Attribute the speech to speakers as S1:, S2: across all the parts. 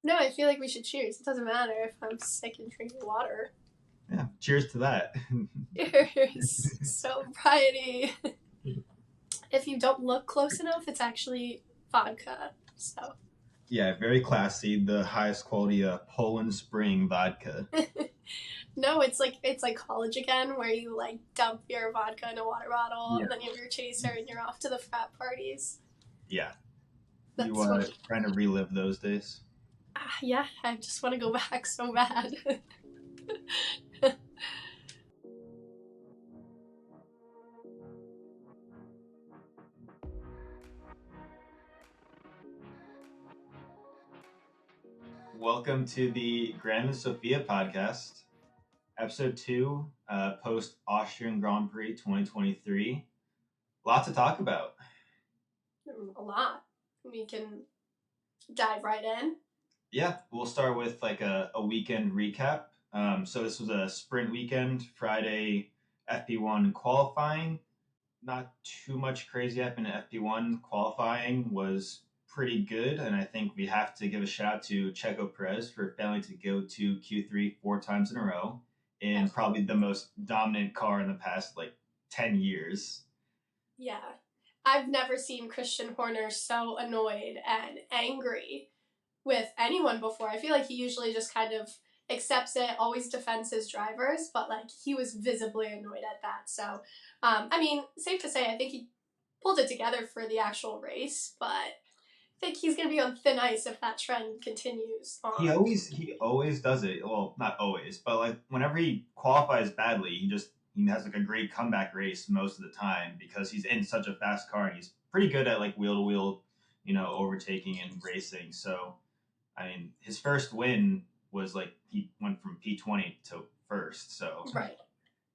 S1: No, I feel like we should cheers. It doesn't matter if I'm sick and drinking water.
S2: Yeah, cheers to that.
S1: Cheers. Sobriety. If you don't look close enough, it's actually vodka. So,
S2: Yeah, very classy. The highest quality Poland Spring vodka.
S1: no, it's like college again, where you like dump your vodka in a water bottle,
S2: Yeah.
S1: and then you have your chaser, and you're off to the frat parties.
S2: Yeah. You
S1: That's what.
S2: trying to relive those days?
S1: Yeah, I just want to go back so bad.
S2: Welcome to the Graeme and Sophia podcast, episode 2, post Austrian Grand Prix 2023. Lots to talk about.
S1: A lot. We can dive right in.
S2: Yeah, we'll start with like a weekend recap. So this was a sprint weekend, Friday FP1 qualifying. Not too much crazy happened in FP1. Qualifying was pretty good, and I think we have to give a shout out to Checo Perez for failing to go to Q3 4 times in a row in probably the most dominant car in the past like 10 years.
S1: Yeah. I've never seen Christian Horner so annoyed and angry with anyone before. I feel like he usually just kind of accepts it, always defends his drivers, but like he was visibly annoyed at that. So, I mean, safe to say, I think he pulled it together for the actual race, but I think he's going to be on thin ice if that trend continues on.
S2: He always does it. Well, not always, but like whenever he qualifies badly, he has like a great comeback race most of the time because he's in such a fast car and he's pretty good at like wheel to wheel, overtaking and racing. So, I mean, his first win was like he went from P20 to first. So,
S1: right.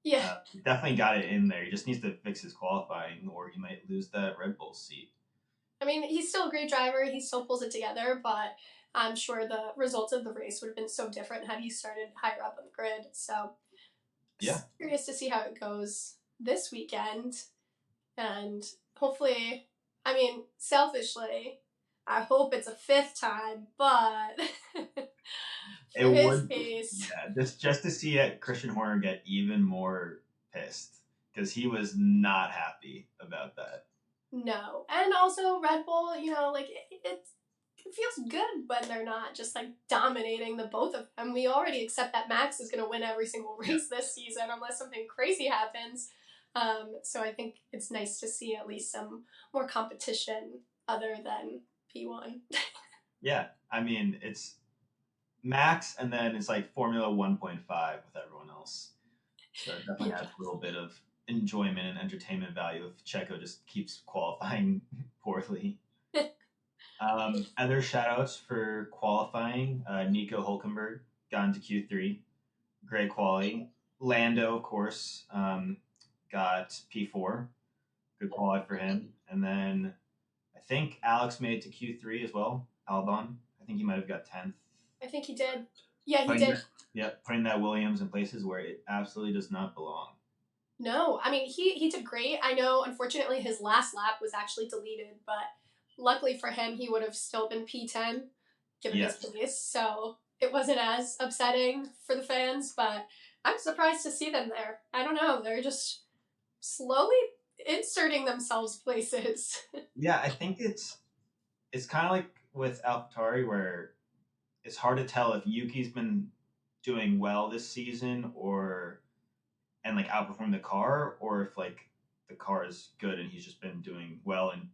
S1: Yeah.
S2: Definitely got it in there. He just needs to fix his qualifying or he might lose that Red Bull seat.
S1: I mean, he's still a great driver. He still pulls it together, but I'm sure the results of the race would have been so different had he started higher up on the grid. So,
S2: yeah,
S1: curious to see how it goes this weekend. And hopefully, I mean, selfishly, I hope it's a fifth time, but for his case.
S2: Yeah, just to see Christian Horner get even more pissed because he was not happy about that.
S1: No. And also Red Bull, like it feels good when they're not just like dominating the both of them. We already accept that Max is going to win every single race this season unless something crazy happens. So I think it's nice to see at least some more competition other than P1.
S2: Yeah, I mean, it's Max and then it's like Formula 1.5 with everyone else. So it definitely adds a little bit of enjoyment and entertainment value if Checo just keeps qualifying poorly. Other shout-outs for qualifying, Nico Hulkenberg got into Q3. Great quality. Lando, of course, got P4. Good quality for him. And then I think Alex made it to Q3 as well. Albon. I think he might have got 10th.
S1: I think he did. Yeah, he did.
S2: Putting that Williams in places where it absolutely does not belong.
S1: No, I mean, he did great. I know, unfortunately, his last lap was actually deleted, but luckily for him, he would have still been P10 given his pace. So it wasn't as upsetting for the fans, but I'm surprised to see them there. I don't know. They're just slowly inserting themselves places.
S2: Yeah, I think it's kind of like with AlphaTauri where it's hard to tell if Yuki's been doing well this season and like outperform the car, or if like the car is good and he's just been doing well and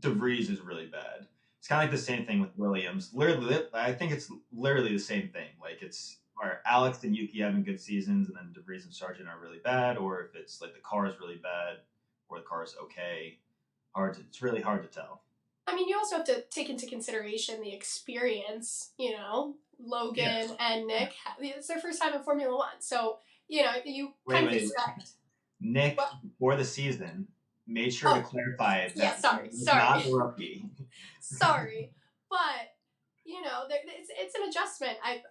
S2: De Vries is really bad. It's kind of like the same thing with Williams. Literally, I think it's literally the same thing. Like it's where Alex and Yuki having good seasons and then De Vries and Sargent are really bad, or if it's like the car is really bad or the car is okay. It's really hard to tell.
S1: I mean, you also have to take into consideration the experience, Logan and Nick, it's their first time in Formula One. So, you kind of expect.
S2: Nick, before the season, made sure to clarify that
S1: sorry.
S2: not a rookie.
S1: Sorry. But, it's an adjustment. I've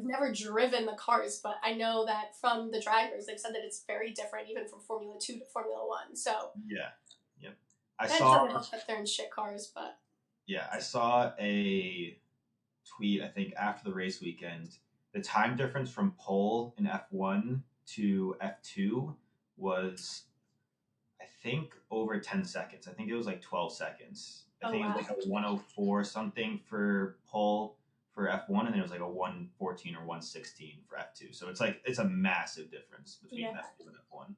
S1: never driven the cars, but I know that from the drivers, they've said that it's very different, even from Formula 2 to Formula 1. So
S2: I
S1: saw doesn't help that they're in shit cars, but
S2: I saw a tweet, I think, after the race weekend. The time difference from pole in F1 to F2 was, I think, over 10 seconds. I think it was like 12 seconds. I think it was like a 104 something for pole for F1, and then it was like a 114 or 116 for F2. So it's a massive difference between F2 and F1.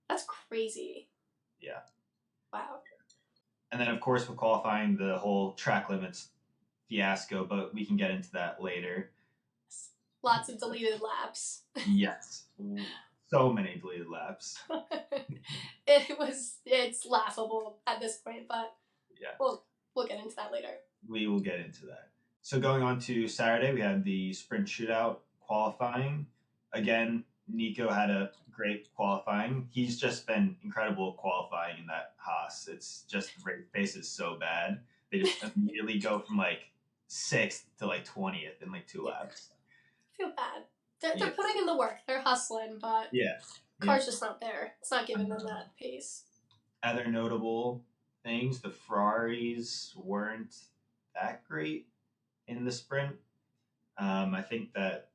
S1: That's crazy.
S2: Yeah.
S1: Wow.
S2: And then, of course, with qualifying, the whole track limits fiasco, but we can get into that later.
S1: Lots of deleted laps.
S2: Yes. So many deleted laps.
S1: It's laughable at this point, but
S2: yeah,
S1: we'll get into that later.
S2: We will get into that. So going on to Saturday, we had the sprint shootout qualifying. Again, Nico had a great qualifying. He's just been incredible qualifying in that Haas. It's just the race pace is so bad. They just immediately go from like 6th to like 20th in like 2 laps.
S1: I feel bad. They're putting in the work. They're hustling, but car's just not there. It's not giving them that pace.
S2: Other notable things, the Ferraris weren't that great in the sprint. I think that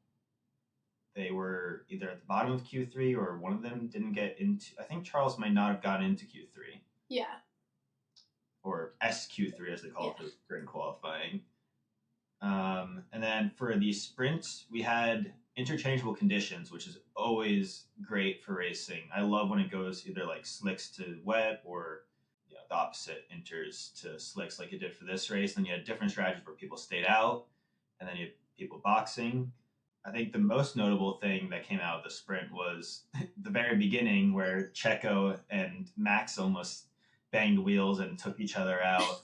S2: they were either at the bottom of Q3 or one of them didn't get into. I think Charles might not have gotten into Q3.
S1: Yeah.
S2: Or SQ3 as they call it for sprint qualifying. And then for the sprint, we had interchangeable conditions, which is always great for racing. I love when it goes either like slicks to wet or the opposite inters to slicks like it did for this race. Then you had different strategies where people stayed out, and then you had people boxing. I think the most notable thing that came out of the sprint was the very beginning where Checo and Max almost banged wheels and took each other out.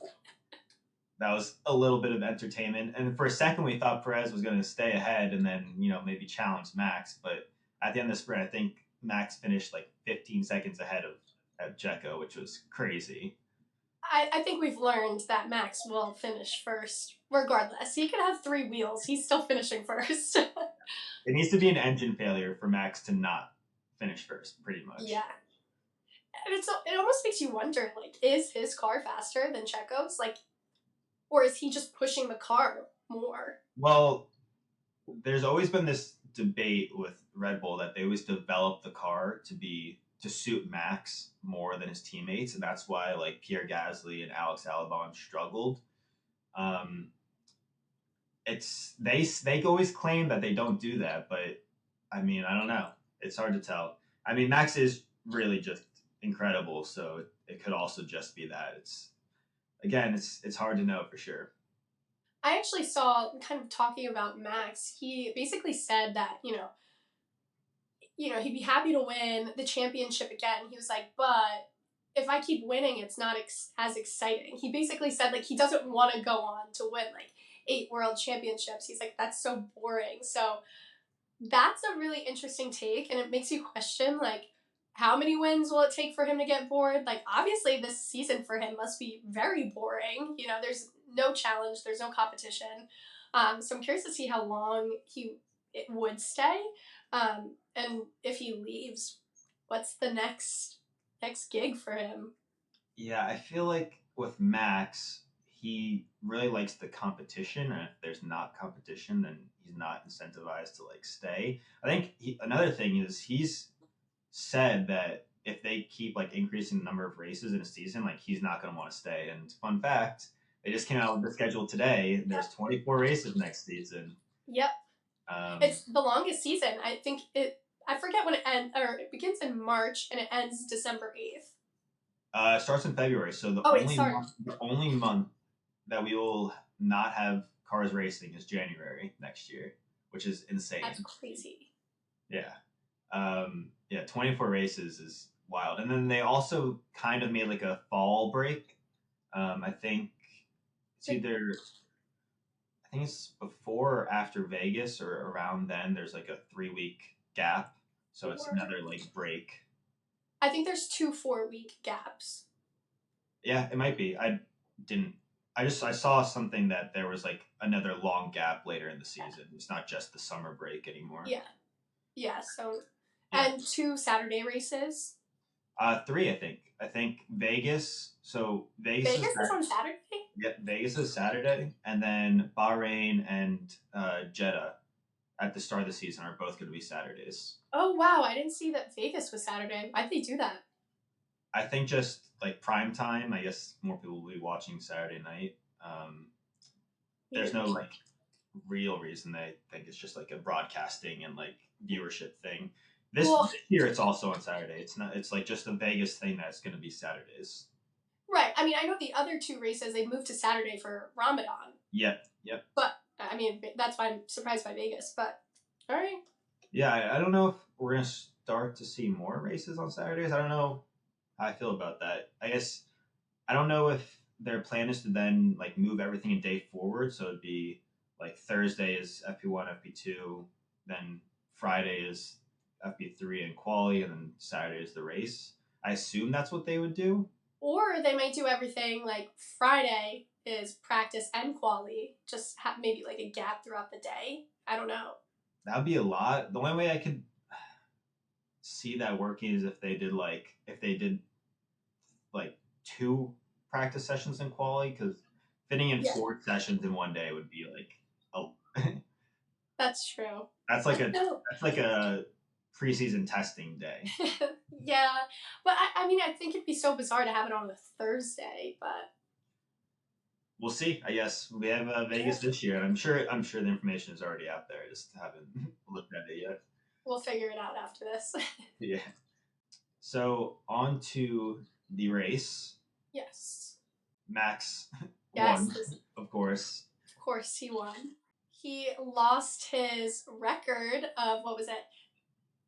S2: That was a little bit of entertainment. And for a second, we thought Perez was going to stay ahead and then, maybe challenge Max. But at the end of the sprint, I think Max finished like 15 seconds ahead of Checo, which was crazy.
S1: I think we've learned that Max will finish first, regardless. He could have 3 wheels. He's still finishing first.
S2: It needs to be an engine failure for Max to not finish first, pretty much.
S1: Yeah. And it almost makes you wonder, like, is his car faster than Checo's? Like, or is he just pushing the car more?
S2: Well, there's always been this debate with Red Bull that they always develop the car to suit Max more than his teammates, and that's why like Pierre Gasly and Alex Albon struggled. They always claim that they don't do that, but I mean, I don't know. It's hard to tell. I mean, Max is really just incredible, so it could also just be that. It's hard to know for sure.
S1: I actually saw, kind of talking about Max, he basically said that, he'd be happy to win the championship again. He was like, but if I keep winning, it's not as exciting. He basically said, like, he doesn't want to go on to win, like, 8 world championships. He's like, that's so boring. So that's a really interesting take, and it makes you question, like, how many wins will it take for him to get bored? Like, obviously, this season for him must be very boring. There's no challenge. There's no competition. So I'm curious to see how long it would stay. And if he leaves, what's the next gig for him?
S2: Yeah, I feel like with Max, he really likes the competition, and if there's not competition, then he's not incentivized to like stay. I think another thing is he's said that if they keep like increasing the number of races in a season, like he's not going to want to stay. And fun fact, they just came out with the schedule today. There's 24 races next season.
S1: Yep. It's the longest season. I think I forget when it ends, or it begins in March and it ends December 8th.
S2: It starts in February, so the only month that we will not have cars racing is January next year, which is insane.
S1: That's crazy.
S2: Yeah. 24 races is wild. And then they also kind of made like a fall break. I think it's before or after Vegas or around then. There's like a 3-week gap. So it's another like break.
S1: I think there's 2 4-week gaps.
S2: Yeah, it might be. I saw something that there was like another long gap later in the season. It's not just the summer break anymore.
S1: Yeah. Yeah, so... And 2 Saturday races.
S2: Three, I think. I think Vegas. So Vegas
S1: Vegas is on Saturday?
S2: yeah, Vegas is Saturday, and then Bahrain and Jeddah at the start of the season are both going to be Saturdays.
S1: Oh, wow. I didn't see that Vegas was Saturday. Why'd they do that?
S2: I think just like prime time. I guess more people will be watching Saturday night. There's no like real reason. They think it's just like a broadcasting and like viewership thing. This year it's also on Saturday. It's not. It's like just a Vegas thing that's going to be Saturdays.
S1: Right. I mean, I know the other two races they moved to Saturday for Ramadan.
S2: Yep.
S1: But I mean, that's why I'm surprised by Vegas. But all right.
S2: Yeah, I don't know if we're gonna start to see more races on Saturdays. I don't know how I feel about that. I guess I don't know if their plan is to then like move everything a day forward. So it'd be like Thursday is FP1, FP2, then Friday is FP3 and quali, and then Saturday is the race. I assume that's what they would do.
S1: Or they might do everything like Friday is practice and quali, just have maybe like a gap throughout the day. I don't know.
S2: That'd be a lot. The only way I could see that working is if they did like two practice sessions in quali, because fitting in 4 sessions in one day would be like oh
S1: that's true.
S2: That's like a preseason testing day.
S1: Yeah, but I mean, I think it'd be so bizarre to have it on a Thursday, but
S2: we'll see. I guess we have Vegas this year, and I'm sure the information is already out there. I just haven't looked at it yet.
S1: We'll figure it out after this.
S2: Yeah. So on to the race.
S1: Yes.
S2: Max
S1: won,
S2: of course.
S1: Of course, he won. He lost his record of, what was it,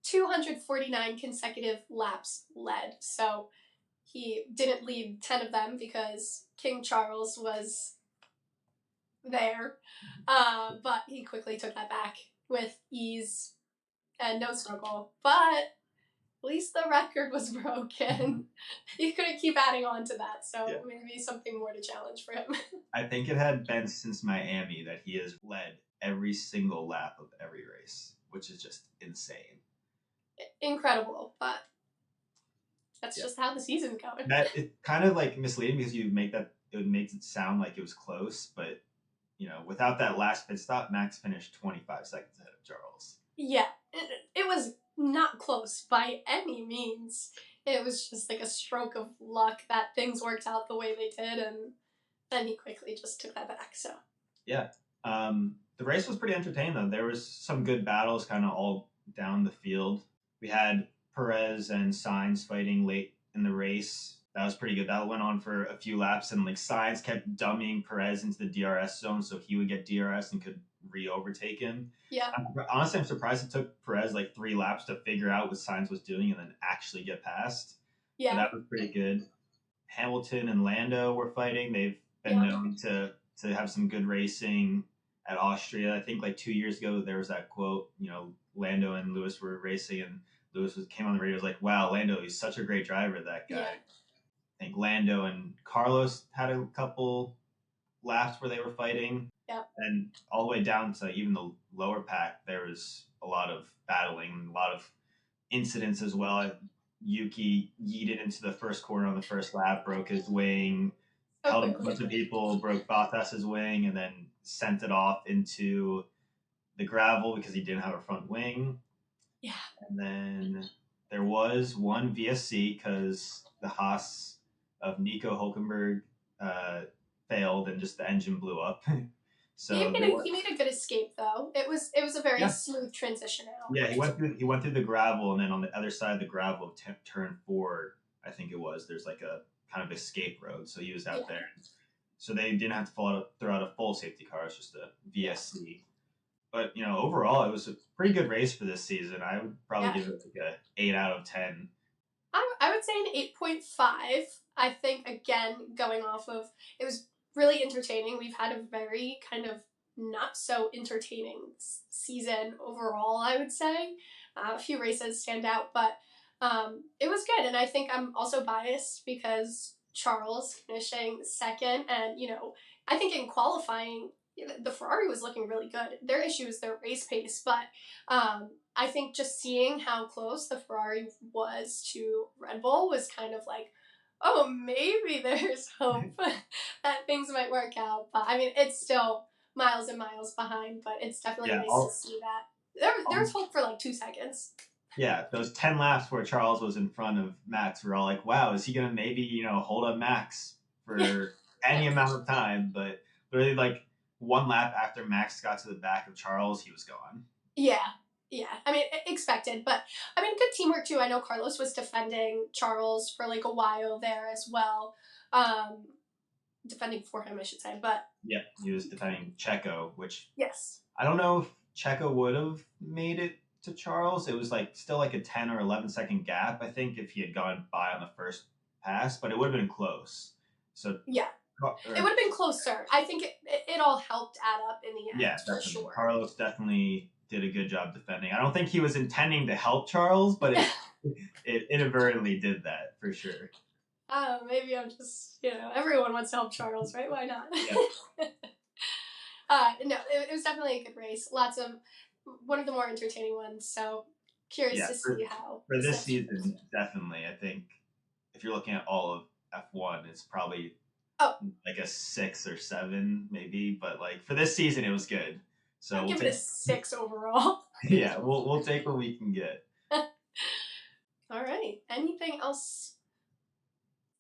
S1: 249 consecutive laps led. So he didn't lead 10 of them because King Charles was there. But he quickly took that back with ease and no struggle. But at least the record was broken. He couldn't keep adding on to that, so maybe something more to challenge for him.
S2: I think it had been since Miami that he has led every single lap of every race, which is just insane.
S1: Incredible, but that's just how the season's going.
S2: That it kind of like misleading because it makes it sound like it was close, but without that last pit stop, Max finished 25 seconds ahead of Charles.
S1: Yeah, it was not close by any means. It was just like a stroke of luck that things worked out the way they did, and then he quickly just took that back. So
S2: yeah, the race was pretty entertaining though. There was some good battles kind of all down the field. We had Perez and Sainz fighting late in the race. That was pretty good. That went on for a few laps, and like Sainz kept dummying Perez into the DRS zone so he would get DRS and could re-overtake him.
S1: Yeah.
S2: Honestly, I'm surprised it took Perez like 3 laps to figure out what Sainz was doing and then actually get past. Yeah. So that was pretty good. Hamilton and Lando were fighting. They've been known to have some good racing at Austria. I think like 2 years ago there was that quote, Lando and Lewis were racing and Lewis came on the radio, was like, wow, Lando, he's such a great driver, that guy. Yeah. I think Lando and Carlos had a couple laps where they were fighting.
S1: Yep.
S2: And all the way down to even the lower pack, there was a lot of battling, a lot of incidents as well. Yuki yeeted into the first corner on the first lap, broke his wing, held a bunch of people, broke Bottas's wing, and then sent it off into the gravel because he didn't have a front wing.
S1: Yeah.
S2: And then there was one VSC because the Haas of Nico Hulkenberg failed and just the engine blew up. So
S1: he made a good escape though. It was a very smooth transition out.
S2: Yeah, he went through the gravel, and then on the other side of the gravel of turn 4, I think it was, there's like a kind of escape road. So he was out there. So they didn't have to throw out a full safety car. It's just a VSC. But overall, it was a pretty good race for this season. I would probably give it like a 8 out of 10.
S1: I would say an 8.5. I think, again, going off of, it was really entertaining. We've had a very kind of not so entertaining season overall, I would say. A few races stand out, but it was good. And I think I'm also biased because Charles finishing second, and I think in qualifying the Ferrari was looking really good. Their issue is their race pace, but I think just seeing how close the Ferrari was to Red Bull was kind of like, oh, maybe there's hope that things might work out. But I mean, it's still miles and miles behind, but it's definitely nice to see that. There's hope for like 2 seconds.
S2: Yeah, those 10 laps where Charles was in front of Max, we're all like, wow, is he going to maybe, hold up Max for any amount of time? But literally, like, 1 lap after Max got to the back of Charles, he was gone.
S1: Yeah. I mean, expected, but I mean, good teamwork too. I know Carlos was defending Charles for like a while there as well. Defending for him, I should say, but...
S2: Yeah, he was defending Checo, which...
S1: Yes.
S2: I don't know if Checo would have made it to Charles. It was like still like a 10 or 11 second gap, I think, if he had gone by on the first pass, but it would have been close. So
S1: yeah, it would have been closer. I think it all helped add up in the end.
S2: Yeah,
S1: for sure.
S2: Carlos definitely did a good job defending. I don't think he was intending to help Charles, but it inadvertently did that for sure.
S1: Maybe I'm just, everyone wants to help Charles, right? Why not?
S2: Yeah.
S1: No, it was definitely a good race. One of the more entertaining ones. So curious to see how.
S2: For this season, definitely. I think if you're looking at all of F1, it's probably like a 6 or 7, maybe. But like for this season, it was good. So
S1: I'll give it a 6 overall.
S2: Yeah, we'll take what we can get.
S1: All right. Anything else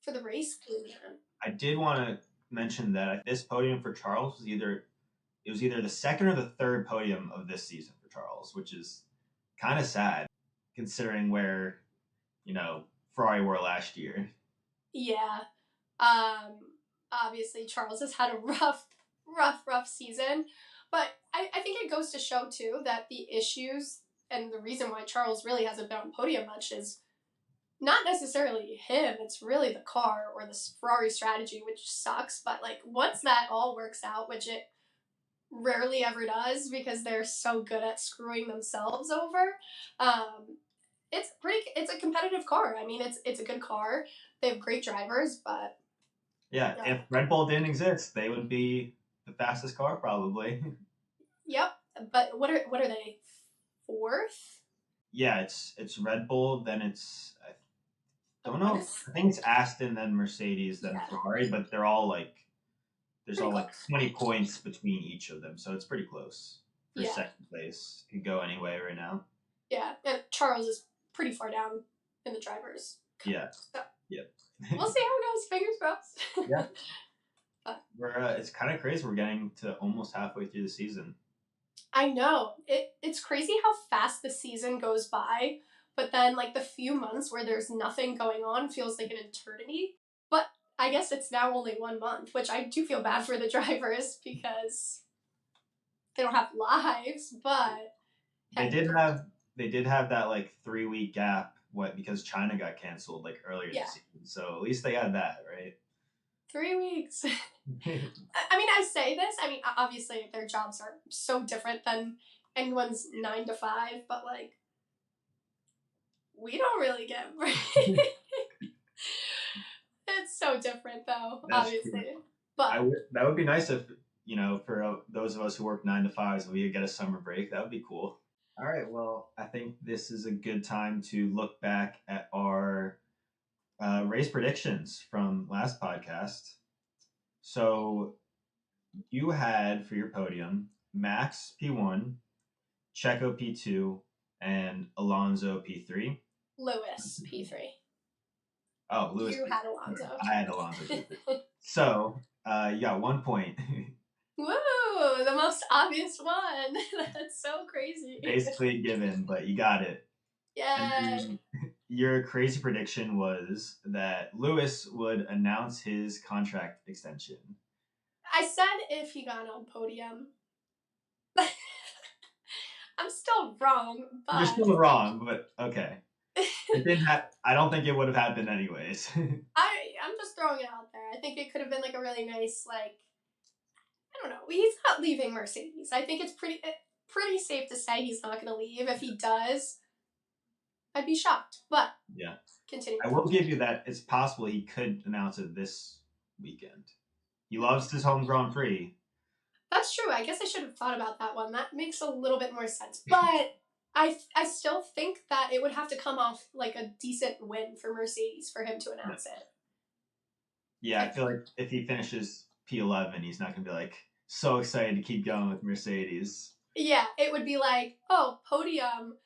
S1: for the race?
S2: I did want to mention that this podium for Charles was either the second or the third podium of this season for Charles, which is kind of sad considering where, Ferrari were last year.
S1: Yeah. Obviously Charles has had a rough season, but I think it goes to show too that the issues and the reason why Charles really hasn't been on podium much is not necessarily him. It's really the car or the Ferrari strategy, which sucks. But like once that all works out, which it rarely ever does because they're so good at screwing themselves over. It's a competitive car. I mean, it's a good car. They have great drivers, but
S2: yeah, if Red Bull didn't exist, they would be the fastest car probably.
S1: Yep, but what are they? 4th?
S2: Yeah, it's Red Bull. Then it's I don't know. I think it's Aston, then Mercedes, then Ferrari, but they're all like. There's all like 20 points between each of them, so it's pretty close for second place. It could go any way right now. Yeah,
S1: and Charles is pretty far down in the drivers.
S2: Yeah. So, yep.
S1: We'll see how it goes. Fingers crossed.
S2: Yeah. It's kind of crazy. We're getting to almost halfway through the season.
S1: I know. It's crazy how fast the season goes by, but then like the few months where there's nothing going on feels like an eternity. But I guess it's now only 1 month, which I do feel bad for the drivers because they don't have lives, but
S2: they did have that like 3-week gap because China got canceled like earlier this season. So at least they had that, right?
S1: 3 weeks. I mean, I say this. I mean, obviously their jobs are so different than anyone's 9 to 5, but like we don't really get breaks. It's so different, though. That's obviously. True. But
S2: that would be nice if for those of us who work 9 to 5s, we could get a summer break. That would be cool. All right. Well, I think this is a good time to look back at our race predictions from last podcast. So you had for your podium Max P1, Checo P2, and Alonso P3.
S1: Lewis P3.
S2: Oh, Lewis.
S1: You had Alonso.
S2: I had Alonso. So, you got 1 point.
S1: Woo! The most obvious one. That's so crazy.
S2: Basically given, but you got it.
S1: Yeah.
S2: Your crazy prediction was that Lewis would announce his contract extension.
S1: I said if he got on podium. I'm still wrong, but...
S2: You're still wrong, but okay. It didn't I don't think it would have happened anyways.
S1: I'm just throwing it out there. I think it could have been like a really nice, like, I don't know. He's not leaving Mercedes. I think it's pretty safe to say he's not going to leave. If he does, I'd be shocked. But
S2: yeah,
S1: continue.
S2: I will give you that it's possible he could announce it this weekend. He loves his home Grand Prix.
S1: That's true. I guess I should have thought about that one. That makes a little bit more sense. But I still think that it would have to come off like a decent win for Mercedes for him to announce it.
S2: Yeah, I feel like if he finishes P11, he's not going to be like so excited to keep going with Mercedes.
S1: Yeah, it would be like, oh, podium.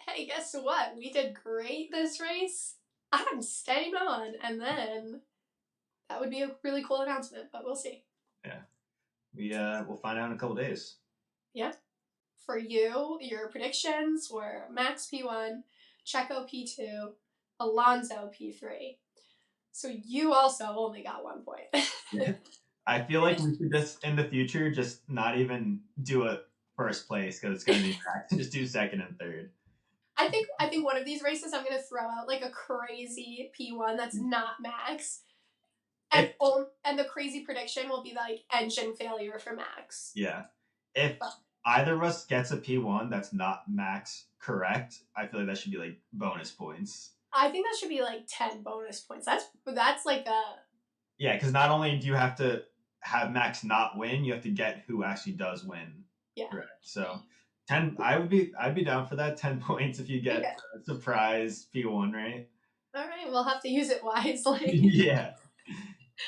S1: Hey, guess what? We did great this race. I'm staying on. And then that would be a really cool announcement, but we'll see.
S2: Yeah. We'll find out in a couple days.
S1: Yeah. For you, your predictions were Max P1, Checo P2, Alonso P3. So you also only got 1 point.
S2: Yeah. I feel like we should just, in the future, just not even do a first place because it's going to be Max. Just do second and third.
S1: I think one of these races I'm going to throw out like a crazy P1 that's not Max. And the crazy prediction will be like engine failure for Max.
S2: Yeah. If either of us gets a P1 that's not Max correct, I feel like that should be like bonus points.
S1: I think that should be like 10 bonus points. That's like a...
S2: Yeah, because not only do you have to have Max not win, you have to get who actually does win.
S1: Yeah.
S2: Correct. So 10, I'd be down for that. 10 points if you get a surprise P1, right?
S1: All right, we'll have to use it wisely.
S2: Yeah.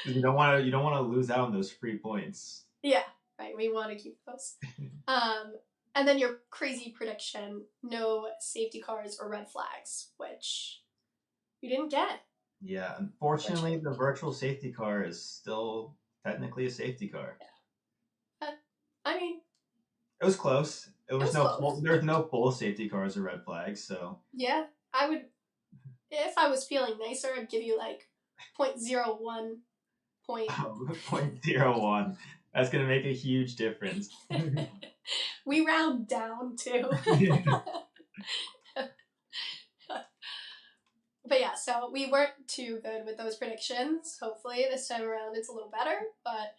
S2: You don't want to lose out on those free points.
S1: Yeah, right. We want to keep those. And then your crazy prediction: no safety cars or red flags, which you didn't get.
S2: Yeah, unfortunately, the virtual safety car is still technically a safety car.
S1: Yeah. I mean,
S2: it was close. There's no full safety cars or red flags, so
S1: yeah, I would. If I was feeling nicer, I'd give you like 0.01 point.
S2: 0.01. That's gonna make a huge difference.
S1: We round down too. But yeah, so we weren't too good with those predictions. Hopefully this time around it's a little better, but...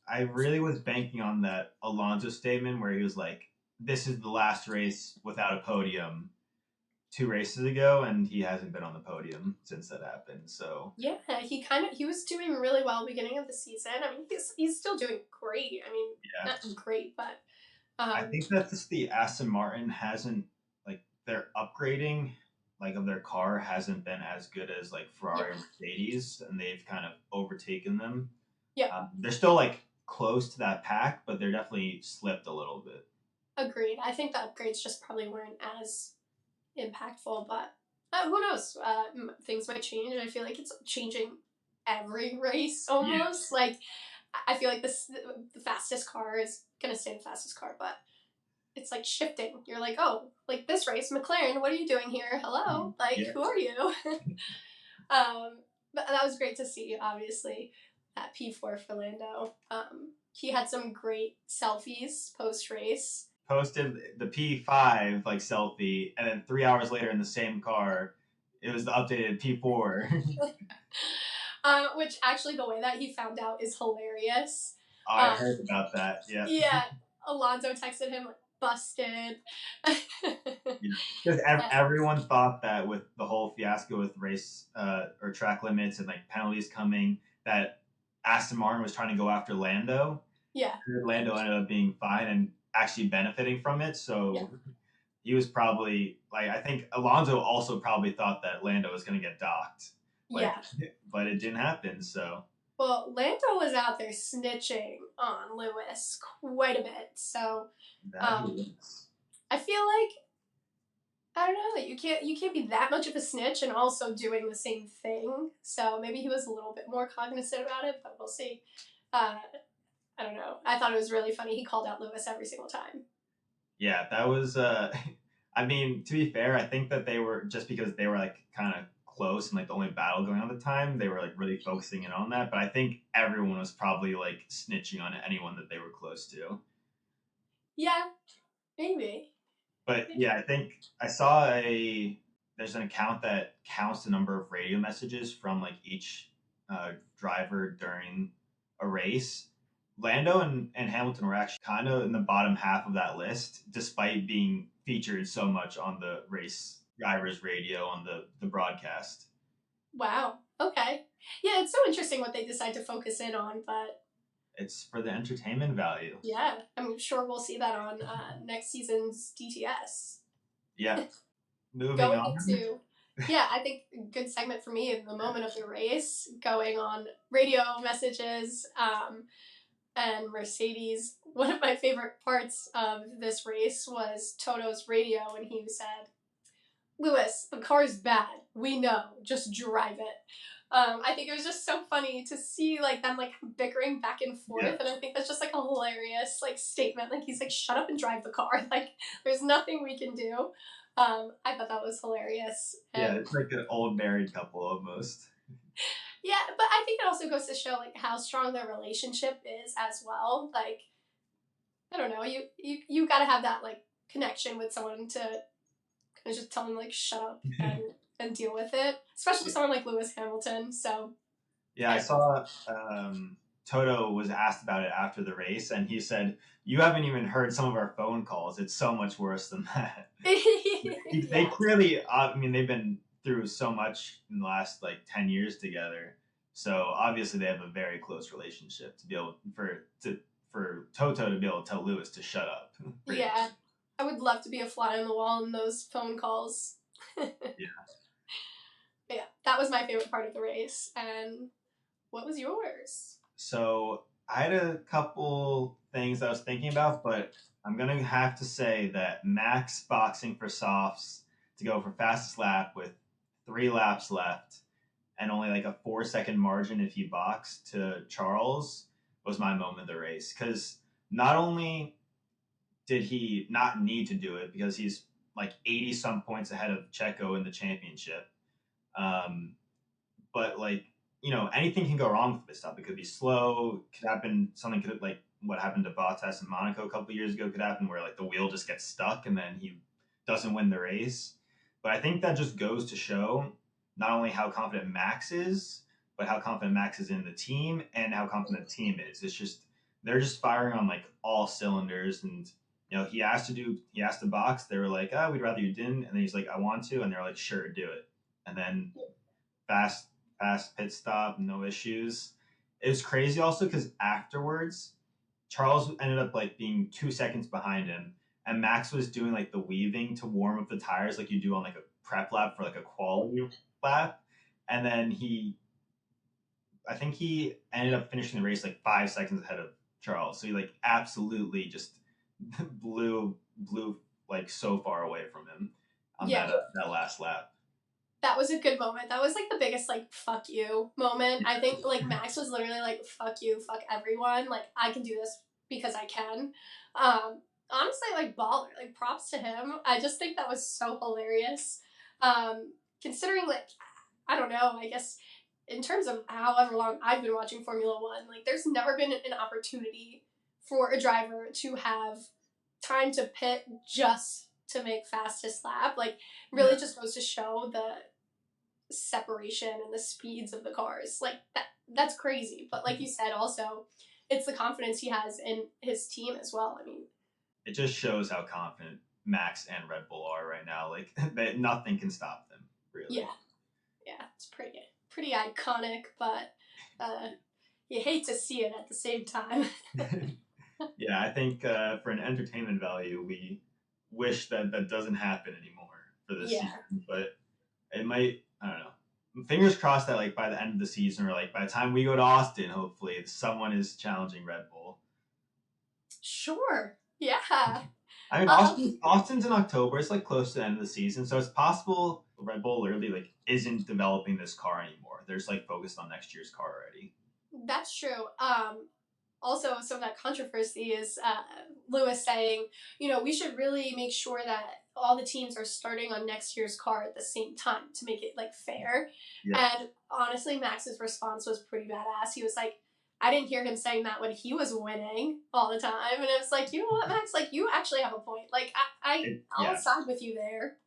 S2: I really was banking on that Alonso statement where he was like, this is the last race without a podium 2 races ago, and he hasn't been on the podium since that happened, so...
S1: Yeah, he was doing really well beginning of the season. I mean, he's still doing great. I mean, not great, but...
S2: I think that just the Aston Martin hasn't, like, their upgrading... like of their car hasn't been as good as like Ferrari and Mercedes, and they've kind of overtaken them.
S1: Yeah,
S2: they're still like close to that pack, but they're definitely slipped a little bit.
S1: Agreed. I think the upgrades just probably weren't as impactful, but who knows? Things might change. I feel like it's changing every race almost. Yeah. Like I feel like the fastest car is gonna stay the fastest car, but it's like shifting. You're like, oh, like this race, McLaren, what are you doing here? Hello, like who are you? But that was great to see. Obviously, at P4 for Lando, he had some great selfies post race.
S2: Posted the P5 like selfie, and then 3 hours later in the same car, it was the updated P4.
S1: Which actually, the way that he found out is hilarious.
S2: I heard about that. Yeah.
S1: Yeah, Alonso texted him like, busted.
S2: Because everyone thought that with the whole fiasco with race or track limits and like penalties coming, that Aston Martin was trying to go after Lando.
S1: Yeah.
S2: Lando ended up being fine and actually benefiting from it. So he was probably like, I think Alonso also probably thought that Lando was going to get docked. But it didn't happen. So.
S1: Well, Lando was out there snitching on Lewis quite a bit, so I feel like I don't know, you can't be that much of a snitch and also doing the same thing. So maybe he was a little bit more cognizant about it, but we'll see. I don't know. I thought it was really funny. He called out Lewis every single time.
S2: Yeah, that was. I mean, to be fair, I think that they were just because they were like kind of close and like the only battle going on at the time, they were like really focusing in on that. But I think everyone was probably like snitching on anyone that they were close to.
S1: Yeah, maybe.
S2: But yeah, I think I saw there's an account that counts the number of radio messages from like each driver during a race. Lando and Hamilton were actually kind of in the bottom half of that list, despite being featured so much on the race driver's radio on the broadcast.
S1: Wow. Okay. Yeah, it's so interesting what they decide to focus in on, but
S2: It's for the entertainment value.
S1: Yeah, I'm sure we'll see that on next season's DTS.
S2: Yeah. Moving
S1: Going
S2: on.
S1: into, yeah, I think a good segment for me in the moment of the race, going on radio messages, and Mercedes. One of my favorite parts of this race was Toto's radio when he said, "Lewis, the car's bad. We know. Just drive it." I think it was just so funny to see like them like bickering back and forth,
S2: Yeah.
S1: and I think that's just like a hilarious like statement. Like he's like, "Shut up and drive the car." Like there's nothing we can do. I thought that was hilarious.
S2: Yeah, it's like an old married couple almost.
S1: Yeah, but I think it also goes to show like how strong their relationship is as well. Like I don't know, you got to have that like connection with someone to kind of just tell them like shut up and deal with it, especially someone like Lewis Hamilton. So
S2: yeah, I saw Toto was asked about it after the race, and he said, "You haven't even heard some of our phone calls. It's so much worse than that." They clearly, I mean, they've been through so much in the last like 10 years together. So obviously they have a very close relationship to be able for Toto to be able to tell Lewis to shut up.
S1: Yeah, I would love to be a fly on the wall in those phone calls.
S2: Yeah.
S1: Yeah, that was my favorite part of the race. And what was yours?
S2: So I had a couple things I was thinking about, but I'm gonna have to say that Max boxing for softs to go for fastest lap with 3 laps left and only like a 4 second margin if you box to Charles was my moment of the race. Because not only did he not need to do it because he's like 80 some points ahead of Checo in the championship, um, but like, anything can go wrong with this stuff. It could be slow, could happen, something could like what happened to Bottas in Monaco a couple years ago could happen where like the wheel just gets stuck and then he doesn't win the race. But I think that just goes to show not only how confident Max is, but how confident Max is in the team and how confident the team is. It's just they're just firing on like all cylinders. And he asked to box. They were like, "Oh, we'd rather you didn't." And then he's like, "I want to," and they're like, "Sure, do it." And then fast pit stop, no issues. It was crazy also because afterwards, Charles ended up like being 2 seconds behind him, and Max was doing like the weaving to warm up the tires like you do on like a prep lap for like a quality lap, and then I think he ended up finishing the race like 5 seconds ahead of Charles. So he like absolutely just blew like so far away from him on that last lap.
S1: That was a good moment. That was like the biggest like fuck you moment. I think like Max was literally like fuck you, fuck everyone. Like I can do this because I can. Honestly, like baller. Like props to him. I just think that was so hilarious. Considering like I don't know. I guess in terms of however long I've been watching Formula One, like there's never been an opportunity for a driver to have time to pit just to make fastest lap. Like really just goes to show the separation and the speeds of the cars. Like that's crazy. But like you said, also it's the confidence he has in his team as well. I mean,
S2: it just shows how confident Max and Red Bull are right now. Like nothing can stop them, really.
S1: Yeah, it's pretty iconic, but you hate to see it at the same time.
S2: Yeah, I think for an entertainment value, we wish that doesn't happen anymore for this season. But it might, I don't know. Fingers crossed that like by the end of the season or like by the time we go to Austin, hopefully someone is challenging Red Bull.
S1: Sure. Yeah.
S2: I mean, Austin's in October. It's like close to the end of the season, so it's possible Red Bull literally like isn't developing this car anymore. They're just like focused on next year's car already.
S1: That's true. Also, some of that controversy is Lewis saying, we should really make sure that all the teams are starting on next year's car at the same time to make it like fair. Yeah. And honestly, Max's response was pretty badass. He was like, I didn't hear him saying that when he was winning all the time. And it was like, you know what, Max? Like, you actually have a point. Like, I'll side with you there.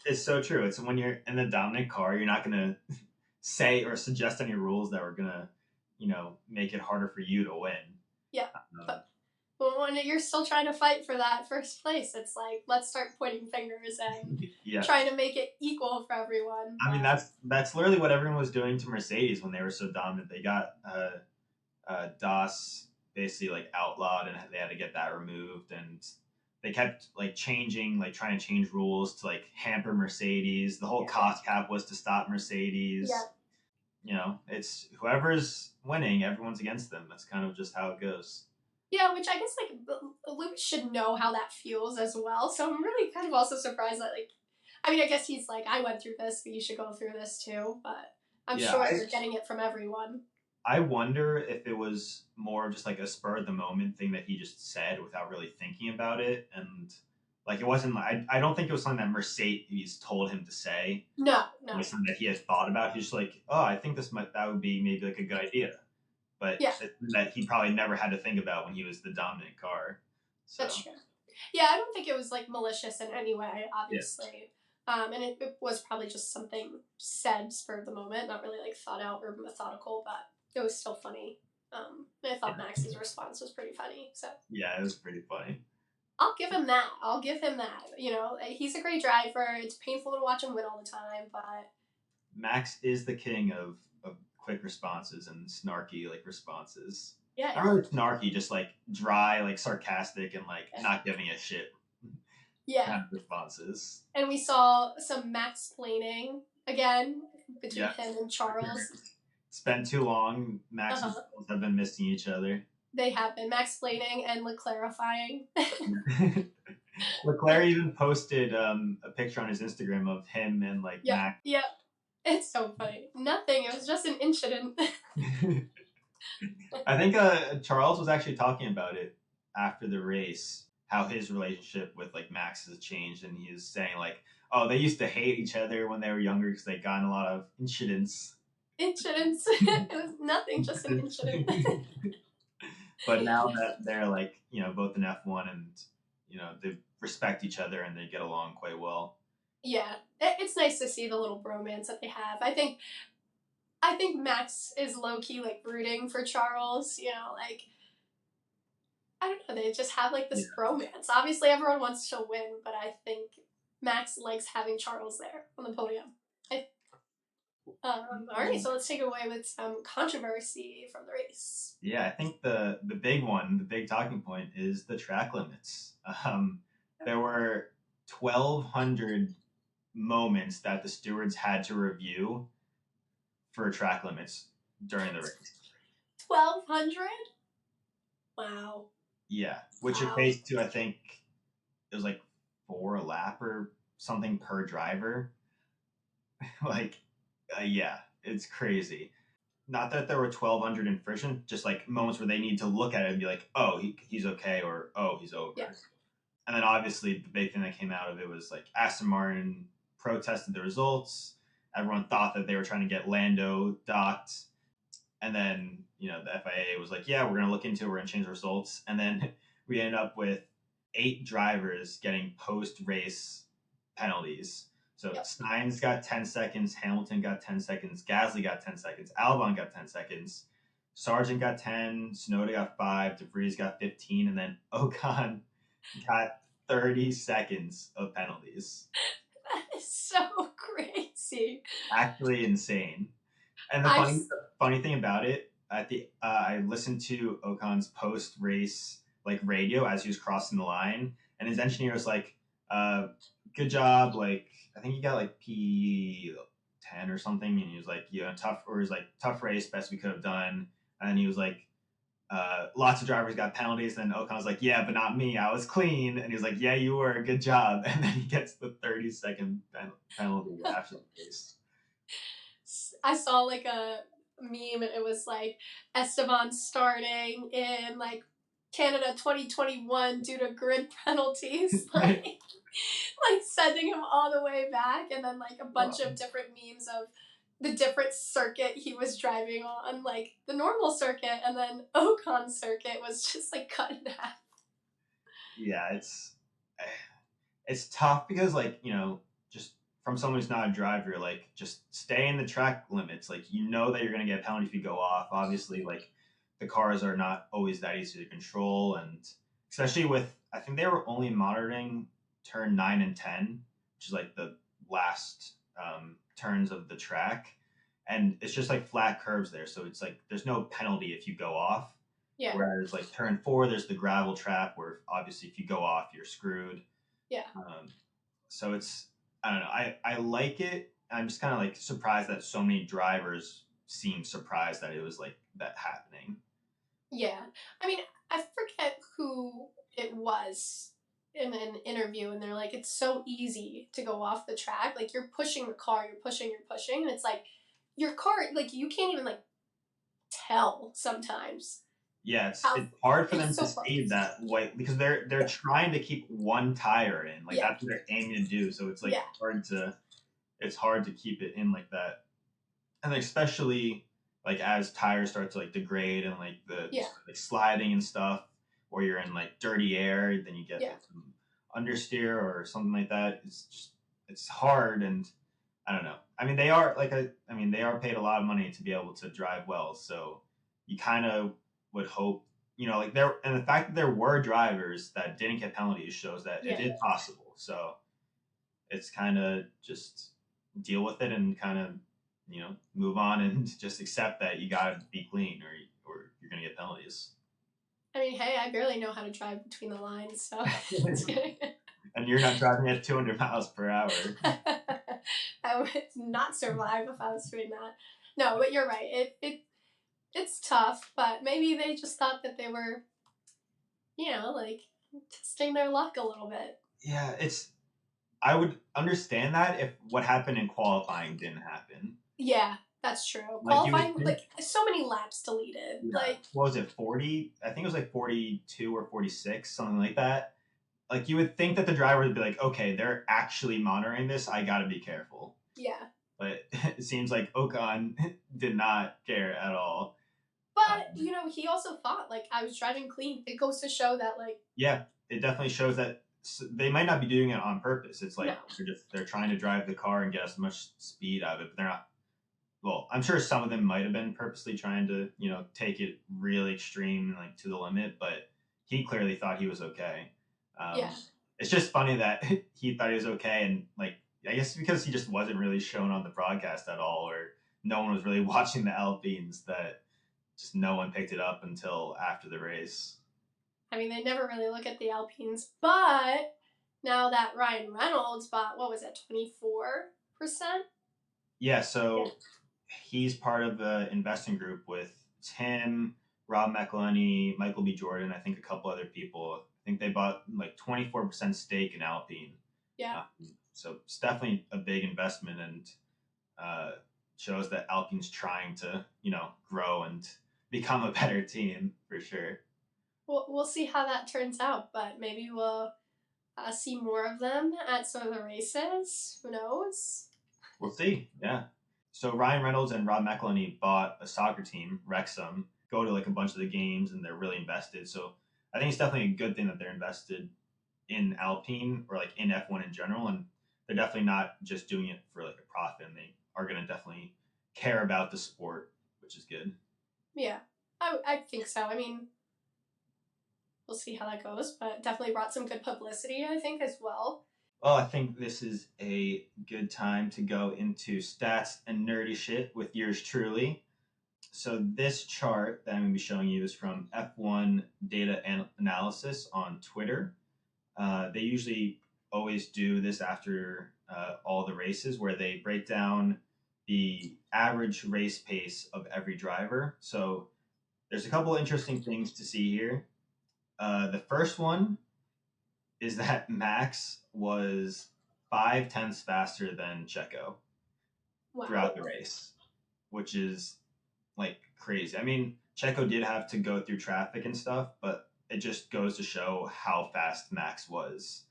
S2: It's so true. It's when you're in the dominant car, you're not going to say or suggest any rules that were going to, make it harder for you to win.
S1: Yeah. But when you're still trying to fight for that first place, it's like, let's start pointing fingers and trying to make it equal for everyone.
S2: I mean, that's literally what everyone was doing to Mercedes when they were so dominant. They got DOS basically like outlawed, and they had to get that removed, and they kept like changing, like trying to change rules to like hamper Mercedes. The whole cost cap was to stop Mercedes.
S1: Yeah.
S2: You know, it's whoever's winning, everyone's against them. That's kind of just how it goes.
S1: Yeah, which I guess like Lewis should know how that feels as well. So I'm really kind of also surprised that like, I mean, I guess he's like, I went through this, but you should go through this too. But I'm sure you're getting it from everyone.
S2: I wonder if it was more just like a spur of the moment thing that he just said without really thinking about it, and like it wasn't. I don't think it was something that Mercedes told him to say.
S1: No.
S2: It was something that he had thought about. He's just like, oh, I think that would be maybe like a good idea, but that he probably never had to think about when he was the dominant car. So.
S1: That's true. Yeah, I don't think it was like malicious in any way, obviously. Yeah. And it was probably just something said spur of the moment, not really like thought out or methodical, but it was still funny. And I thought Max's response was pretty funny. So
S2: yeah, it was pretty funny.
S1: I'll give him that. You know, he's a great driver. It's painful to watch him win all the time, but
S2: Max is the king of quick responses and snarky like responses.
S1: Yeah.
S2: Not really snarky, just like dry, like sarcastic, and like not giving a shit.
S1: Yeah.
S2: Kind of responses.
S1: And we saw some Max-plaining again between him and Charles.
S2: It's been too long. Max and Charles have been missing each other.
S1: They have been Max-plaining and Leclerifying.
S2: Leclerc even posted a picture on his Instagram of him and like Max.
S1: Yeah. It's so funny. Nothing. It was just an incident.
S2: I think Charles was actually talking about it after the race, how his relationship with like Max has changed, and he was saying like, oh, they used to hate each other when they were younger because they got in a lot of incidents.
S1: It was nothing, just an incident.
S2: But now that they're like, you know, both in F1 and, you know, they respect each other and they get along quite well.
S1: Yeah, it's nice to see the little bromance that they have. I think Max is low-key like rooting for Charles, you know, like I don't know, they just have like this bromance. Obviously everyone wants to win, but I think Max likes having Charles there on the podium. Alright, so let's take it away with some controversy from the race.
S2: Yeah, I think the big one, the big talking point is the track limits. There were 1,200 moments that the stewards had to review for track limits during the race.
S1: 1,200? Wow.
S2: Yeah, which equates to, I think, it was like 4 a lap or something per driver. Like, yeah, it's crazy. Not that there were 1,200 infractions, just like moments where they need to look at it and be like, oh, he's okay, or oh, he's over.
S1: Yeah.
S2: And then obviously the big thing that came out of it was like Aston Martin protested the results. Everyone thought that they were trying to get Lando docked. And then, you know, the FIA was like, yeah, we're going to look into it. We're going to change the results. And then we ended up with 8 drivers getting post-race penalties. So Sainz got 10 seconds, Hamilton got 10 seconds, Gasly got 10 seconds, Albon got 10 seconds, Sargent got 10, Tsunoda got 5, De Vries got 15, and then Ocon got 30 seconds of penalties.
S1: That is so crazy.
S2: Actually insane. And the funny thing about it, I listened to Ocon's post-race like radio as he was crossing the line, and his engineer was like, good job, like I think he got like P10 or something, and he was like, tough race, best we could have done. And then he was like, lots of drivers got penalties, and then Ocon was like, yeah, but not me, I was clean. And he was like, yeah, you were, good job. And then he gets the 30-second penalty after the race.
S1: I saw like a meme, and it was like Esteban starting in like Canada 2021 due to grid penalties, like sending him all the way back, and then like a bunch of different memes of the different circuit he was driving on, like the normal circuit, and then Ocon's circuit was just like cut in half.
S2: Yeah, it's tough because like, you know, just from someone who's not a driver, like just stay in the track limits. Like, you know that you're going to get a penalty if you go off. Obviously, like the cars are not always that easy to control, and especially with, I think they were only monitoring turn 9 and 10, which is like the last turns of the track. and it's just like flat curves there, so it's like there's no penalty if you go off.
S1: Yeah.
S2: Whereas like turn 4, there's the gravel trap where obviously if you go off, you're screwed.
S1: Yeah.
S2: So it's, I don't know. I like it. I'm just kind of like surprised that so many drivers seem surprised that it was like that happening.
S1: Yeah. I mean, I forget who it was in an interview, and they're like, it's so easy to go off the track. Like, you're pushing the car, you're pushing, and it's like, your car, like, you can't even, like, tell sometimes.
S2: Yeah, it's hard for them to
S1: so
S2: see that white, because they're trying to keep one tire in. Like,
S1: Yeah.
S2: that's what they're aiming to do. So it's like
S1: Yeah.
S2: it's hard to keep it in like that. And especially like as tires start to like degrade and like the like sliding and stuff, or you're in like dirty air, then you get like some understeer or something like that. It's hard, and I don't know. I mean, they are they are paid a lot of money to be able to drive well, so you kind of would hope, like and the fact that there were drivers that didn't get penalties shows that it is possible. So it's kind of just deal with it and kind of move on and just accept that you gotta be clean, or you're gonna get penalties.
S1: I mean, hey, I barely know how to drive between the lines, so.
S2: And you're not driving at 200 miles per hour.
S1: I would not survive if I was doing that. No, but you're right. It's tough, but maybe they just thought that they were, like testing their luck a little bit.
S2: Yeah, I would understand that if what happened in qualifying didn't happen.
S1: Yeah, that's true. Qualifying, so many laps deleted.
S2: Yeah. Like, what was it, 40? I think it was like 42 or 46, something like that. Like, you would think that the driver would be like, okay, they're actually monitoring this, I gotta be careful.
S1: Yeah.
S2: But it seems like Ocon did not care at all.
S1: But, he also thought, like, I was driving clean. It goes to show that, like...
S2: Yeah, it definitely shows that they might not be doing it on purpose. It's like they're trying to drive the car and get as much speed out of it, but they're not. Well, I'm sure some of them might have been purposely trying to, take it really extreme, like to the limit, but he clearly thought he was okay. It's just funny that he thought he was okay, and like, I guess because he just wasn't really shown on the broadcast at all, or no one was really watching the Alpines, that just no one picked it up until after the race.
S1: I mean, they never really look at the Alpines, but now that Ryan Reynolds bought, what was it, 24%?
S2: Yeah, so he's part of the investing group with Tim, Rob McElhenney, Michael B. Jordan, I think a couple other people. I think they bought like 24% stake in Alpine.
S1: Yeah.
S2: So it's definitely a big investment, and shows that Alpine's trying to, grow and become a better team for sure.
S1: We'll see how that turns out, but maybe we'll see more of them at some of the races. Who knows?
S2: We'll see. Yeah. So Ryan Reynolds and Rob McElhenney bought a soccer team, Wrexham, go to like a bunch of the games, and they're really invested. So I think it's definitely a good thing that they're invested in Alpine, or like in F1 in general, and they're definitely not just doing it for like a profit, and they are going to definitely care about the sport, which is good.
S1: Yeah, I think so. I mean, we'll see how that goes, but definitely brought some good publicity, I think, as well.
S2: Well, I think this is a good time to go into stats and nerdy shit with yours truly. So this chart that I'm going to be showing you is from F1 Data Analysis on Twitter. They usually always do this after all the races, where they break down the average race pace of every driver. So there's a couple interesting things to see here. The first one is that Max was 0.5 faster than Checo throughout the race, which is like crazy. I mean, Checo did have to go through traffic and stuff, but it just goes to show how fast Max was.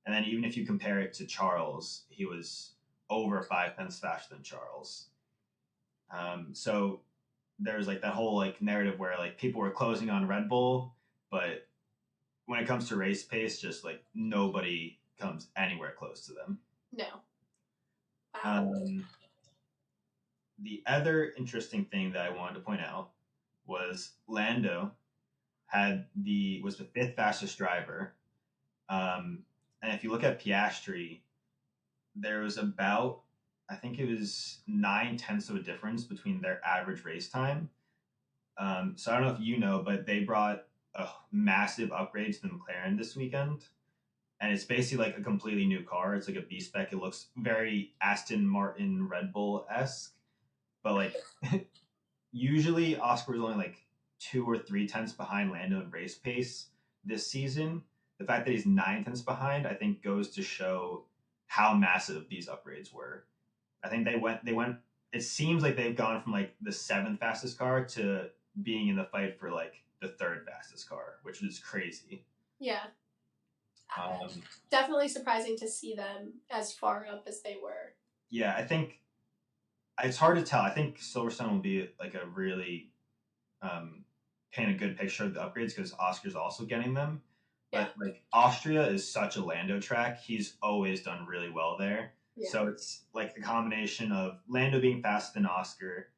S2: And then even if you compare it to Charles, he was over 0.5 faster than Charles. So there's like that whole like narrative where like people were closing on Red Bull, but when it comes to race pace, just like nobody comes anywhere close to them.
S1: No.
S2: Wow. The other interesting thing that I wanted to point out was Lando was the 5th fastest driver. And if you look at Piastri, there was about I think it was 9/10 of a difference between their average race time. So I don't know if you know, but they brought a massive upgrade to the McLaren this weekend, and it's basically like a completely new car. It's like a B spec. It looks very Aston Martin Red Bull esque, but like usually Oscar was only like 2 or 3 tenths behind Lando in race pace this season. The fact that he's 9 tenths behind, I think, goes to show how massive these upgrades were. I think they went. It seems like they've gone from like the seventh fastest car to being in the fight for like the third fastest car, which is crazy.
S1: Yeah.
S2: Um,
S1: Definitely surprising to see them as far up as they were.
S2: yeah, I think it's hard to tell. I think Silverstone will be like a really paint a good picture of the upgrades because Oscar's also getting them. But like Austria is such a Lando track. He's always done really well there.
S1: Yeah.
S2: So it's like the combination of Lando being faster than Oscar,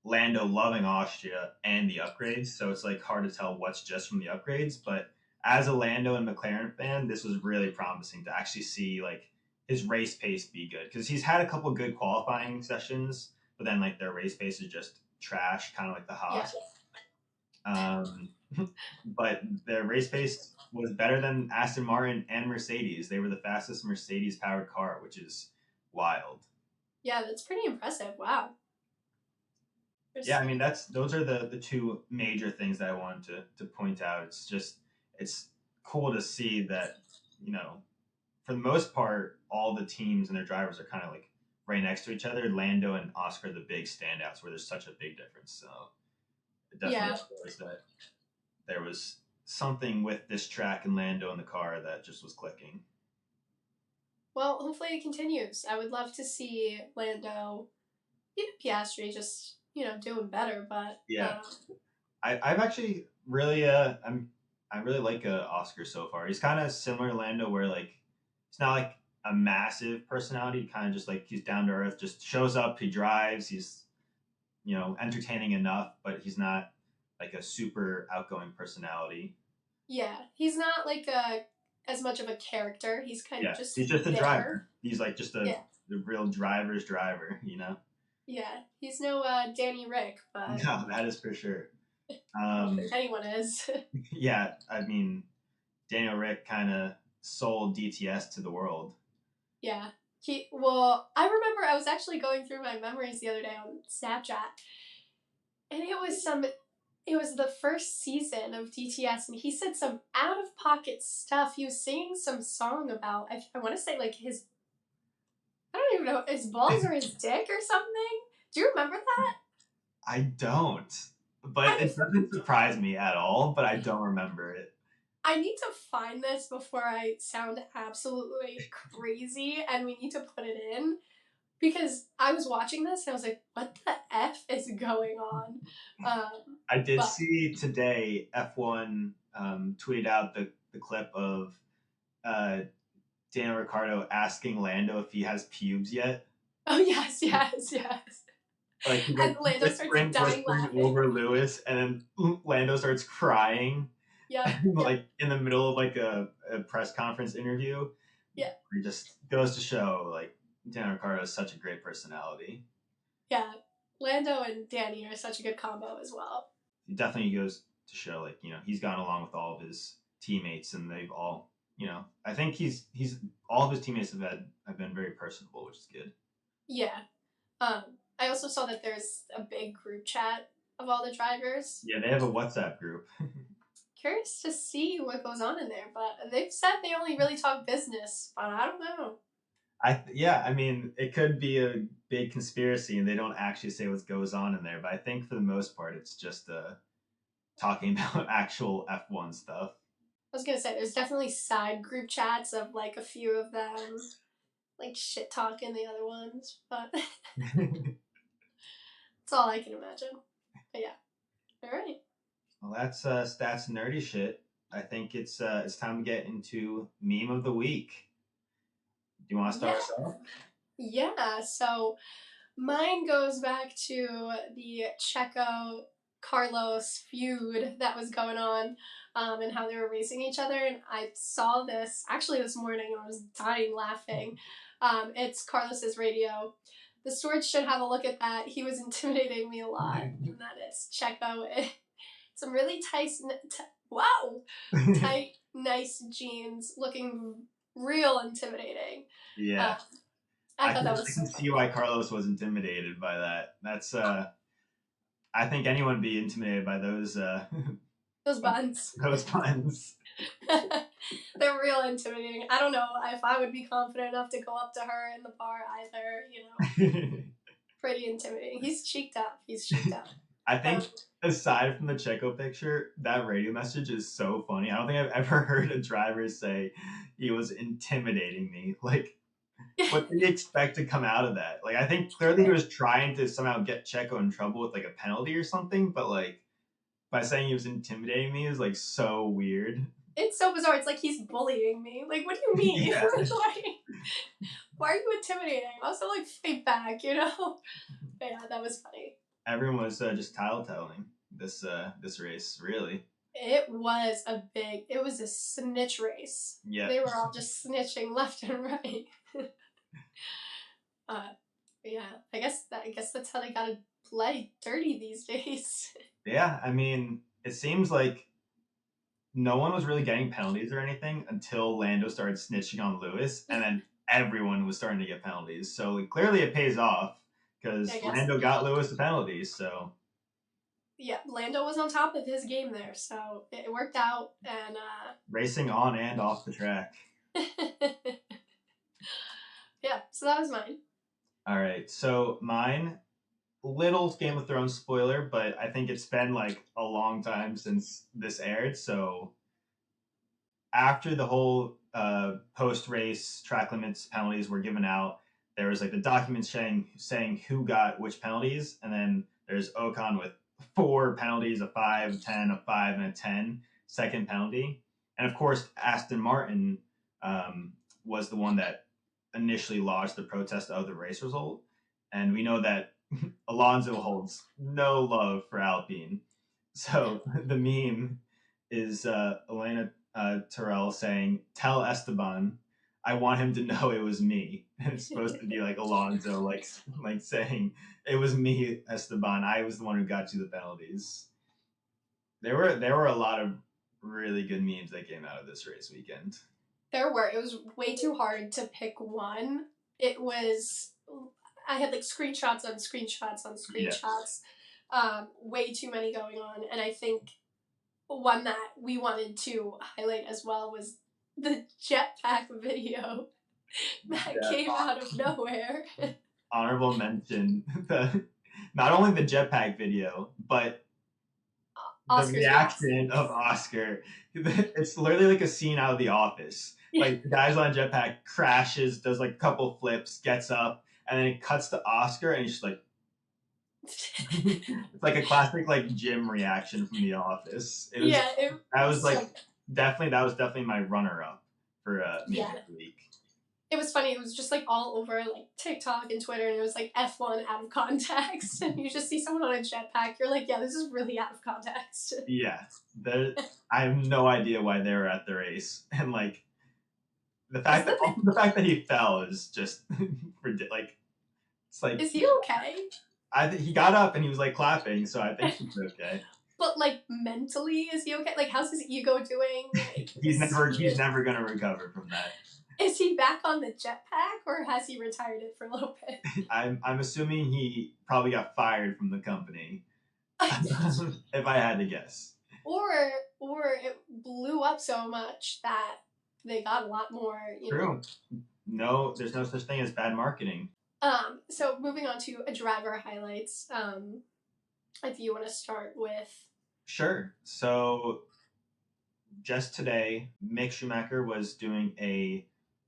S2: Lando loving Austria, and the upgrades. So it's like hard to tell what's just from the upgrades. But as a Lando and McLaren fan, this was really promising to actually see like his race pace be good because he's had a couple good qualifying sessions, but then like their race pace is just trash, kind of like the Haas. But their race pace was better than Aston Martin and Mercedes. They were the fastest Mercedes powered car, which is wild.
S1: Yeah, that's pretty impressive. Wow.
S2: Yeah, I mean those are the two major things that I wanted to point out. It's cool to see that, for the most part, all the teams and their drivers are kind of like right next to each other. Lando and Oscar are the big standouts where there's such a big difference. So it definitely shows that there was something with this track and Lando in the car that just was clicking.
S1: Well, hopefully it continues. I would love to see Lando, even Piastri, just doing better. But
S2: yeah, I've actually really I really like Oscar so far. He's kind of similar to Lando, where like he's not like a massive personality. Kind of just like he's down to earth, just shows up, he drives, he's entertaining enough, but he's not like a super outgoing personality.
S1: Yeah, he's not like as much of a character. He's kind of just
S2: he's just a
S1: there.
S2: Driver. He's like just the real driver's driver,
S1: Yeah, he's no Danny Rick, but
S2: no, that is for sure.
S1: I don't think anyone is.
S2: Yeah, I mean, Daniel Rick kind of sold DTS to the world.
S1: Yeah. I remember I was actually going through my memories the other day on Snapchat, and it was the first season of DTS, and he said some out of pocket stuff. He was singing some song about, I want to say like I don't even know, his balls or his dick or something. Do you remember that?
S2: I don't, but it doesn't surprise me at all. But I don't remember it.
S1: I need to find this before I sound absolutely crazy, and we need to put it in, because I was watching this and I was like, what the F is going on?
S2: I did see today F1 tweeted out the clip of Daniel Ricciardo asking Lando if he has pubes yet.
S1: Oh, yes.
S2: Like,
S1: and Lando starts dying laughing
S2: over Lewis, and then Lando starts crying.
S1: Yeah.
S2: Like in the middle of like a press conference interview.
S1: Yeah.
S2: He just goes to show like Daniel Ricciardo is such a great personality.
S1: Yeah. Lando and Danny are such a good combo as well.
S2: He definitely goes to show like, he's gone along with all of his teammates, and they've all, I think he's all of his teammates have been very personable, which is good.
S1: Yeah. I also saw that there's a big group chat of all the drivers.
S2: Yeah, they have a WhatsApp group.
S1: Curious to see what goes on in there, but they've said they only really talk business, but I don't know.
S2: I mean, it could be a big conspiracy and they don't actually say what goes on in there, but I think for the most part it's just talking about actual F1 stuff.
S1: I was gonna say, there's definitely side group chats of like a few of them, like shit talking the other ones, but that's all I can imagine. But yeah. Alright.
S2: Well, that's stats and nerdy shit. I think it's time to get into meme of the week. Do you want to start us off?
S1: Yeah, so mine goes back to the Checo Carlos feud that was going on, and how they were racing each other. And I saw this actually this morning and I was dying laughing. It's Carlos's radio. The stewards should have a look at that. He was intimidating me a lot. And that is Checo. Some really tight, tight, nice jeans, looking real intimidating.
S2: Yeah.
S1: I thought that was.
S2: I can see why Carlos was intimidated by that. That's I think anyone would be intimidated by those
S1: buns.
S2: Those buns.
S1: They're real intimidating. I don't know if I would be confident enough to go up to her in the bar either. Pretty intimidating. He's cheeked up.
S2: I think aside from the Checo picture, that radio message is so funny. I don't think I've ever heard a driver say he was intimidating me. Like, what did he expect to come out of that? Like, I think clearly he was trying to somehow get Checo in trouble with like a penalty or something, but like by saying he was intimidating me is like so weird.
S1: It's so bizarre. It's like he's bullying me. Like, what do you mean?
S2: Yeah.
S1: Why are you intimidating? Also, like, fight back, But yeah, that was funny.
S2: Everyone was just tile-telling this race, really.
S1: It was a snitch race.
S2: Yeah.
S1: They were all just snitching left and right. Yeah, I guess that's how they gotta play dirty these days.
S2: Yeah, I mean, it seems like no one was really getting penalties or anything until Lando started snitching on Lewis, and then everyone was starting to get penalties. So like, clearly it pays off because Lando got Lewis the penalties. So
S1: yeah, Lando was on top of his game there, so it worked out. And
S2: racing on and off the track.
S1: Yeah, so that was mine.
S2: All right, so mine, little Game of Thrones spoiler, but I think it's been like a long time since this aired. So after the whole post-race track limits penalties were given out, there was like the documents saying who got which penalties, and then there's Ocon with 4 penalties, a 5, a 10, a 5, and a 10 second penalty. And of course, Aston Martin was the one that initially lodged the protest of the race result. And we know that Alonso holds no love for Alpine. So the meme is Elena Terrell saying, "Tell Esteban, I want him to know it was me." And it's supposed to be like Alonso, like saying, "It was me, Esteban. I was the one who got you the penalties." There were a lot of really good memes that came out of this race weekend.
S1: There were. It was way too hard to pick one. I had like screenshots on screenshots on screenshots. Yeah. Way too many going on. And I think one that we wanted to highlight as well was the jetpack video that came out of nowhere.
S2: Honorable mention, not only the jetpack video, but Oscar's the reaction of Oscar. It's literally like a scene out of The Office. Like, the guy's on a jetpack, crashes, does like a couple flips, gets up, and then it cuts to Oscar, and he's just like, it's like a classic like gym reaction from The Office. That was definitely my runner-up for music of the week.
S1: It was funny. It was just like all over like TikTok and Twitter, and it was like F1 out of context, and you just see someone on a jetpack. You're like, yeah, this is really out of context.
S2: Yeah, I have no idea why they were at the race, and like the fact that he fell is just like, it's like, is he
S1: okay?
S2: He got up and he was like clapping, so I think he's okay.
S1: But like mentally, is he okay? Like, how's his ego doing? Like,
S2: he's never gonna recover from that.
S1: Is he back on the jetpack, or has he retired it for a little bit?
S2: I'm assuming he probably got fired from the company, if I had to guess.
S1: Or it blew up so much that they got a lot more.
S2: True. No, there's no such thing as bad marketing.
S1: So moving on to driver highlights. If you want to start with.
S2: Sure. So just today, Mick Schumacher was doing a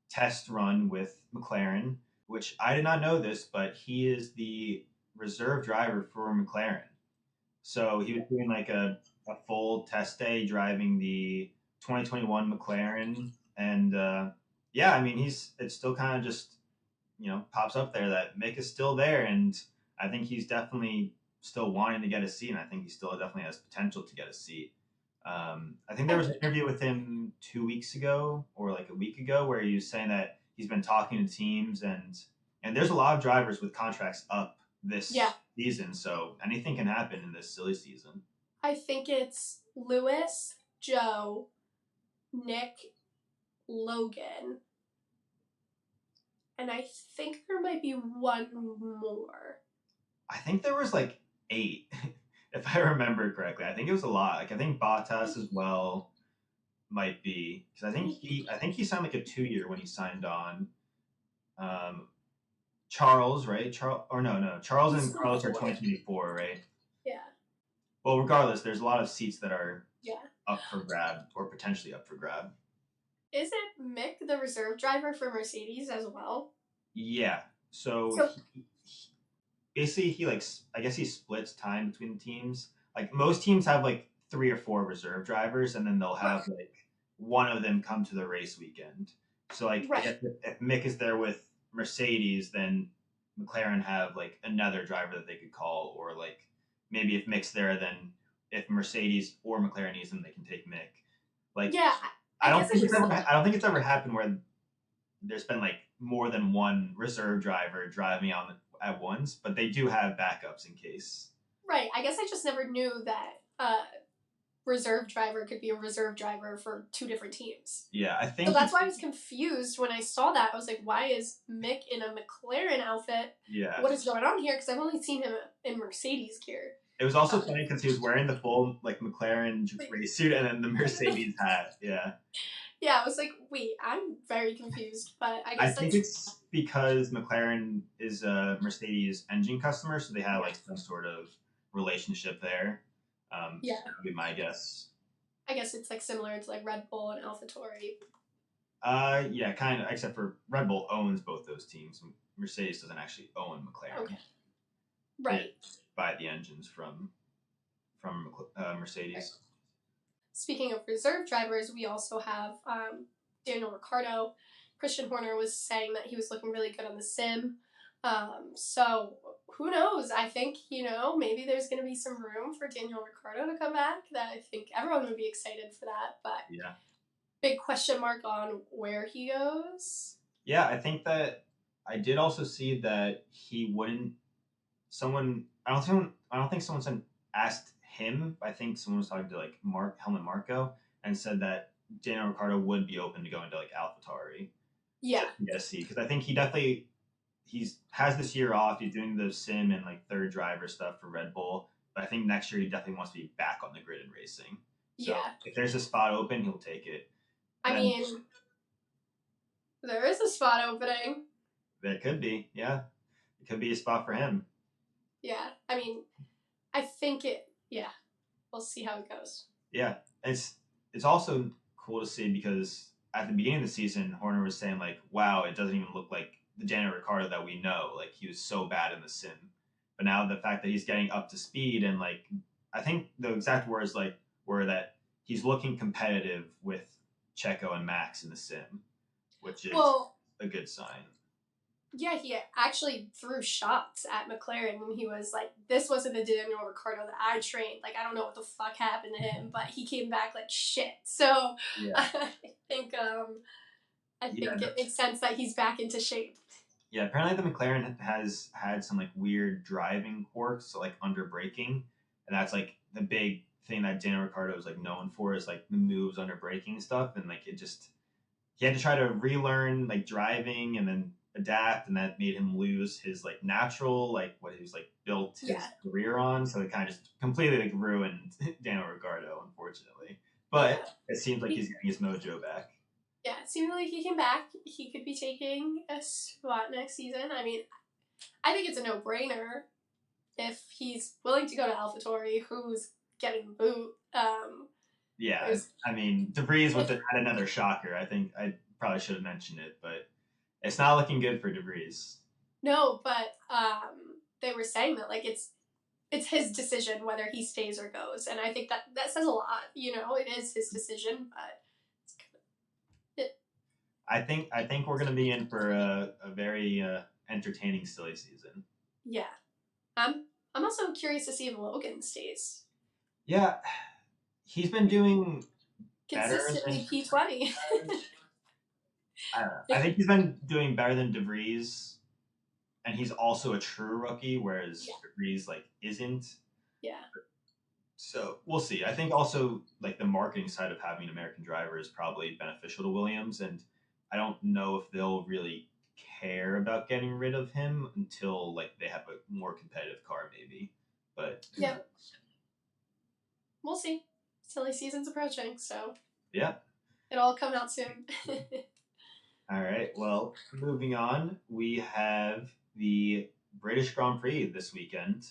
S2: test run with McLaren, which I did not know this, but he is the reserve driver for McLaren. So he was doing like a full test day driving the 2021 McLaren, and yeah, I mean, it's still kind of just, pops up there that Mick is still there, and I think he's definitely still wanting to get a seat, and I think he still definitely has potential to get a seat. I think there was an interview with him 2 weeks ago or like a week ago where he was saying that he's been talking to teams, and there's a lot of drivers with contracts up this season, so anything can happen in this silly season.
S1: I think it's Lewis, Joe, Nick, Logan, and I think there might be one more.
S2: I think there was like 8, if I remember correctly. I think it was a lot. Like I think Bottas as well might be, because I think he signed like a 2-year when he signed on. Charles, right? Charles and Carlos are 2024, right?
S1: Yeah.
S2: Well, regardless, there's a lot of seats that are up for grab or potentially up for grab.
S1: Isn't Mick the reserve driver for Mercedes as well?
S2: Yeah. So basically, I guess he splits time between the teams. Like most teams have like 3 or 4 reserve drivers, and then they'll have like one of them come to the race weekend. So like I guess if Mick is there with Mercedes, then McLaren have like another driver that they could call, or like maybe if Mick's there, then if Mercedes or McLaren needs them, they can take Mick. Like I don't think it's ever happened where there's been like more than one reserve driver driving on at once, but they do have backups in case.
S1: Right. I guess I just never knew that reserve driver could be a reserve driver for 2 different teams.
S2: Yeah, I think
S1: so that's why I was confused when I saw that. I was like, why is Mick in a McLaren outfit?
S2: Yeah.
S1: What is going on here? Because I've only seen him in Mercedes gear.
S2: It was also funny because he was wearing the full like McLaren race suit and then the Mercedes hat. Yeah.
S1: Yeah, I was like, wait, I'm very confused, but I
S2: think it's because McLaren is a Mercedes engine customer, so they have like some sort of relationship there. That would be my guess.
S1: I guess it's like similar to like Red Bull and AlphaTauri.
S2: Yeah, kind of, except for Red Bull owns both those teams. Mercedes doesn't actually own McLaren.
S1: Okay. Right.
S2: They buy the engines from Mercedes. Right.
S1: Speaking of reserve drivers, we also have Daniel Ricciardo. Christian Horner was saying that he was looking really good on the sim. So who knows? I think, maybe there's going to be some room for Daniel Ricciardo to come back. That I think everyone would be excited for that. But big question mark on where he goes.
S2: Yeah, I think that I did also see that he wouldn't. I don't think someone asked him. I think someone was talking to like Helmut Marko and said that Daniel Ricciardo would be open to going to like AlphaTauri.
S1: Yeah.
S2: Yes, because I think he has this year off. He's doing the sim and like third driver stuff for Red Bull. But I think next year he definitely wants to be back on the grid and racing. So if there's a spot open, he'll take it.
S1: I mean, there is a spot opening.
S2: There could be, yeah. It could be a spot for him.
S1: Yeah, I mean, I think we'll see how it goes.
S2: Yeah, it's also cool to see because at the beginning of the season, Horner was saying like, wow, it doesn't even look like the Daniel Ricciardo that we know. Like he was so bad in the sim. But now the fact that he's getting up to speed and like, I think the exact words like were that he's looking competitive with Checo and Max in the sim, which is a good sign.
S1: Yeah, he actually threw shots at McLaren when he was like, this wasn't the Daniel Ricciardo that I trained. Like, I don't know what the fuck happened to him, but he came back like shit. So I think it makes sense that he's back into shape.
S2: Yeah, apparently the McLaren has had some like weird driving quirks, so, like under braking, and that's like the big thing that Daniel Ricciardo is like known for is like the moves under braking stuff, and like he had to try to relearn like driving and then adapt, and that made him lose his like natural like what he was like built his career on. So it kind of just completely like ruined Daniel Ricciardo, unfortunately. But it seems like he's getting his mojo back.
S1: Yeah, it seems like he came back. He could be taking a spot next season. I mean, I think it's a no-brainer if he's willing to go to AlphaTauri, who's getting the boot.
S2: I mean, De Vries would have had another shocker. I think I probably should have mentioned it, but it's not looking good for De Vries.
S1: No, but they were saying that like it's his decision whether he stays or goes, and I think that says a lot. It is his decision, but
S2: I think we're gonna be in for a very entertaining silly season.
S1: Yeah, I'm I'm also curious to see if Logan stays.
S2: Yeah, he's been doing better than
S1: Consistently P20.
S2: I don't know. I think he's been doing better than DeVries, and he's also a true rookie, whereas DeVries like isn't.
S1: Yeah.
S2: So we'll see. I think also like the marketing side of having an American driver is probably beneficial to Williams, and I don't know if they'll really care about getting rid of him until like they have a more competitive car, maybe. But
S1: yeah, we'll see. Silly season's approaching, so
S2: yeah.
S1: it'll all come out soon.
S2: All right. Well, moving on, we have the British Grand Prix this weekend,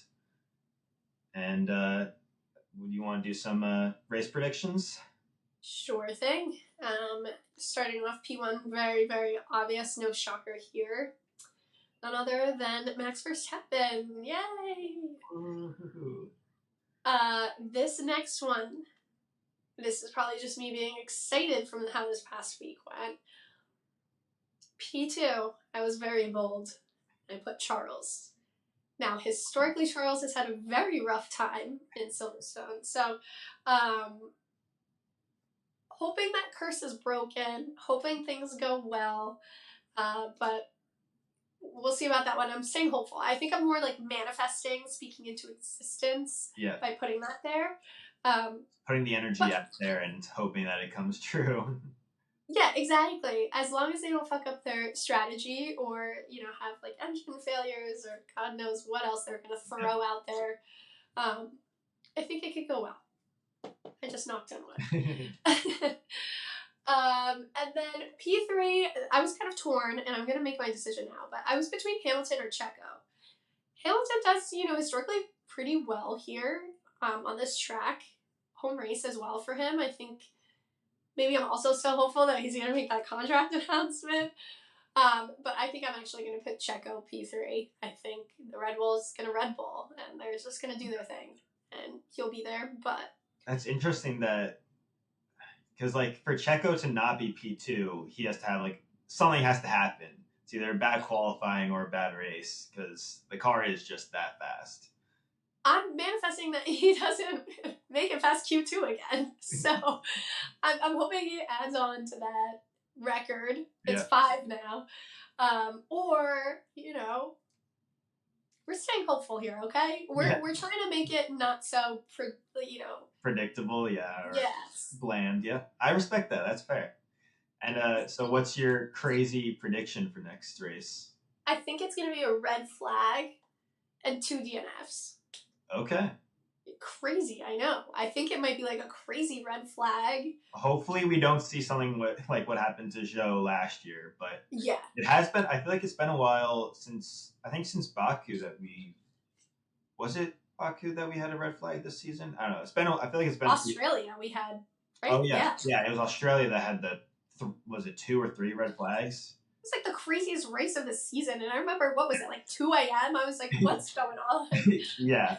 S2: and would you want to do some race predictions?
S1: Sure thing. Starting off P1, very, very obvious, no shocker here. None other than Max Verstappen. Yay!
S2: Ooh.
S1: This next one, this is probably just me being excited from how this past week went. P2, I was very bold. I put Charles. Now, historically, Charles has had a very rough time in Silverstone, so hoping that curse is broken, hoping things go well, but we'll see about that one. I'm staying hopeful. I think I'm more like manifesting, speaking into existence by putting that there.
S2: Putting the energy out there and hoping that it comes true.
S1: Yeah, exactly. As long as they don't fuck up their strategy or, have like engine failures or God knows what else they're going to throw out there, I think it could go well. I just knocked on wood. And then P3, I was kind of torn, and I'm going to make my decision now, but I was between Hamilton or Checo. Hamilton does, historically pretty well here on this track. Home race as well for him. I think maybe I'm also so hopeful that he's going to make that contract announcement. But I think I'm actually going to put Checo P3. I think the Red Bull is going to Red Bull, and they're just going to do their thing, and he'll be there, but...
S2: That's interesting that... Because, like, for Checo to not be P2, he has to have, like, something has to happen. It's either bad qualifying or a bad race, because the car is just that fast.
S1: I'm manifesting that he doesn't make it past Q2 again. So I'm hoping he adds on to that record. It's 5 now. Or, we're staying hopeful here, okay? We're trying to make it not so,
S2: predictable, or
S1: yes.
S2: bland, yeah. I respect that. That's fair. And so what's your crazy prediction for next race?
S1: I think it's going to be a red flag and 2 DNFs.
S2: Okay.
S1: Crazy, I know. I think it might be like a crazy red flag.
S2: Hopefully we don't see something like what happened to Zhou last year, but
S1: yeah,
S2: it has been. I feel like it's been a while since Baku that was it Baku that we had a red flag this season. I don't know. I feel like it's been
S1: Australia. We had right.
S2: Oh yeah. It was Australia that had was it 2 or 3 red flags?
S1: It's like the craziest race of the season, and I remember what was it like 2 a.m. I was like, what's going on?
S2: Yeah.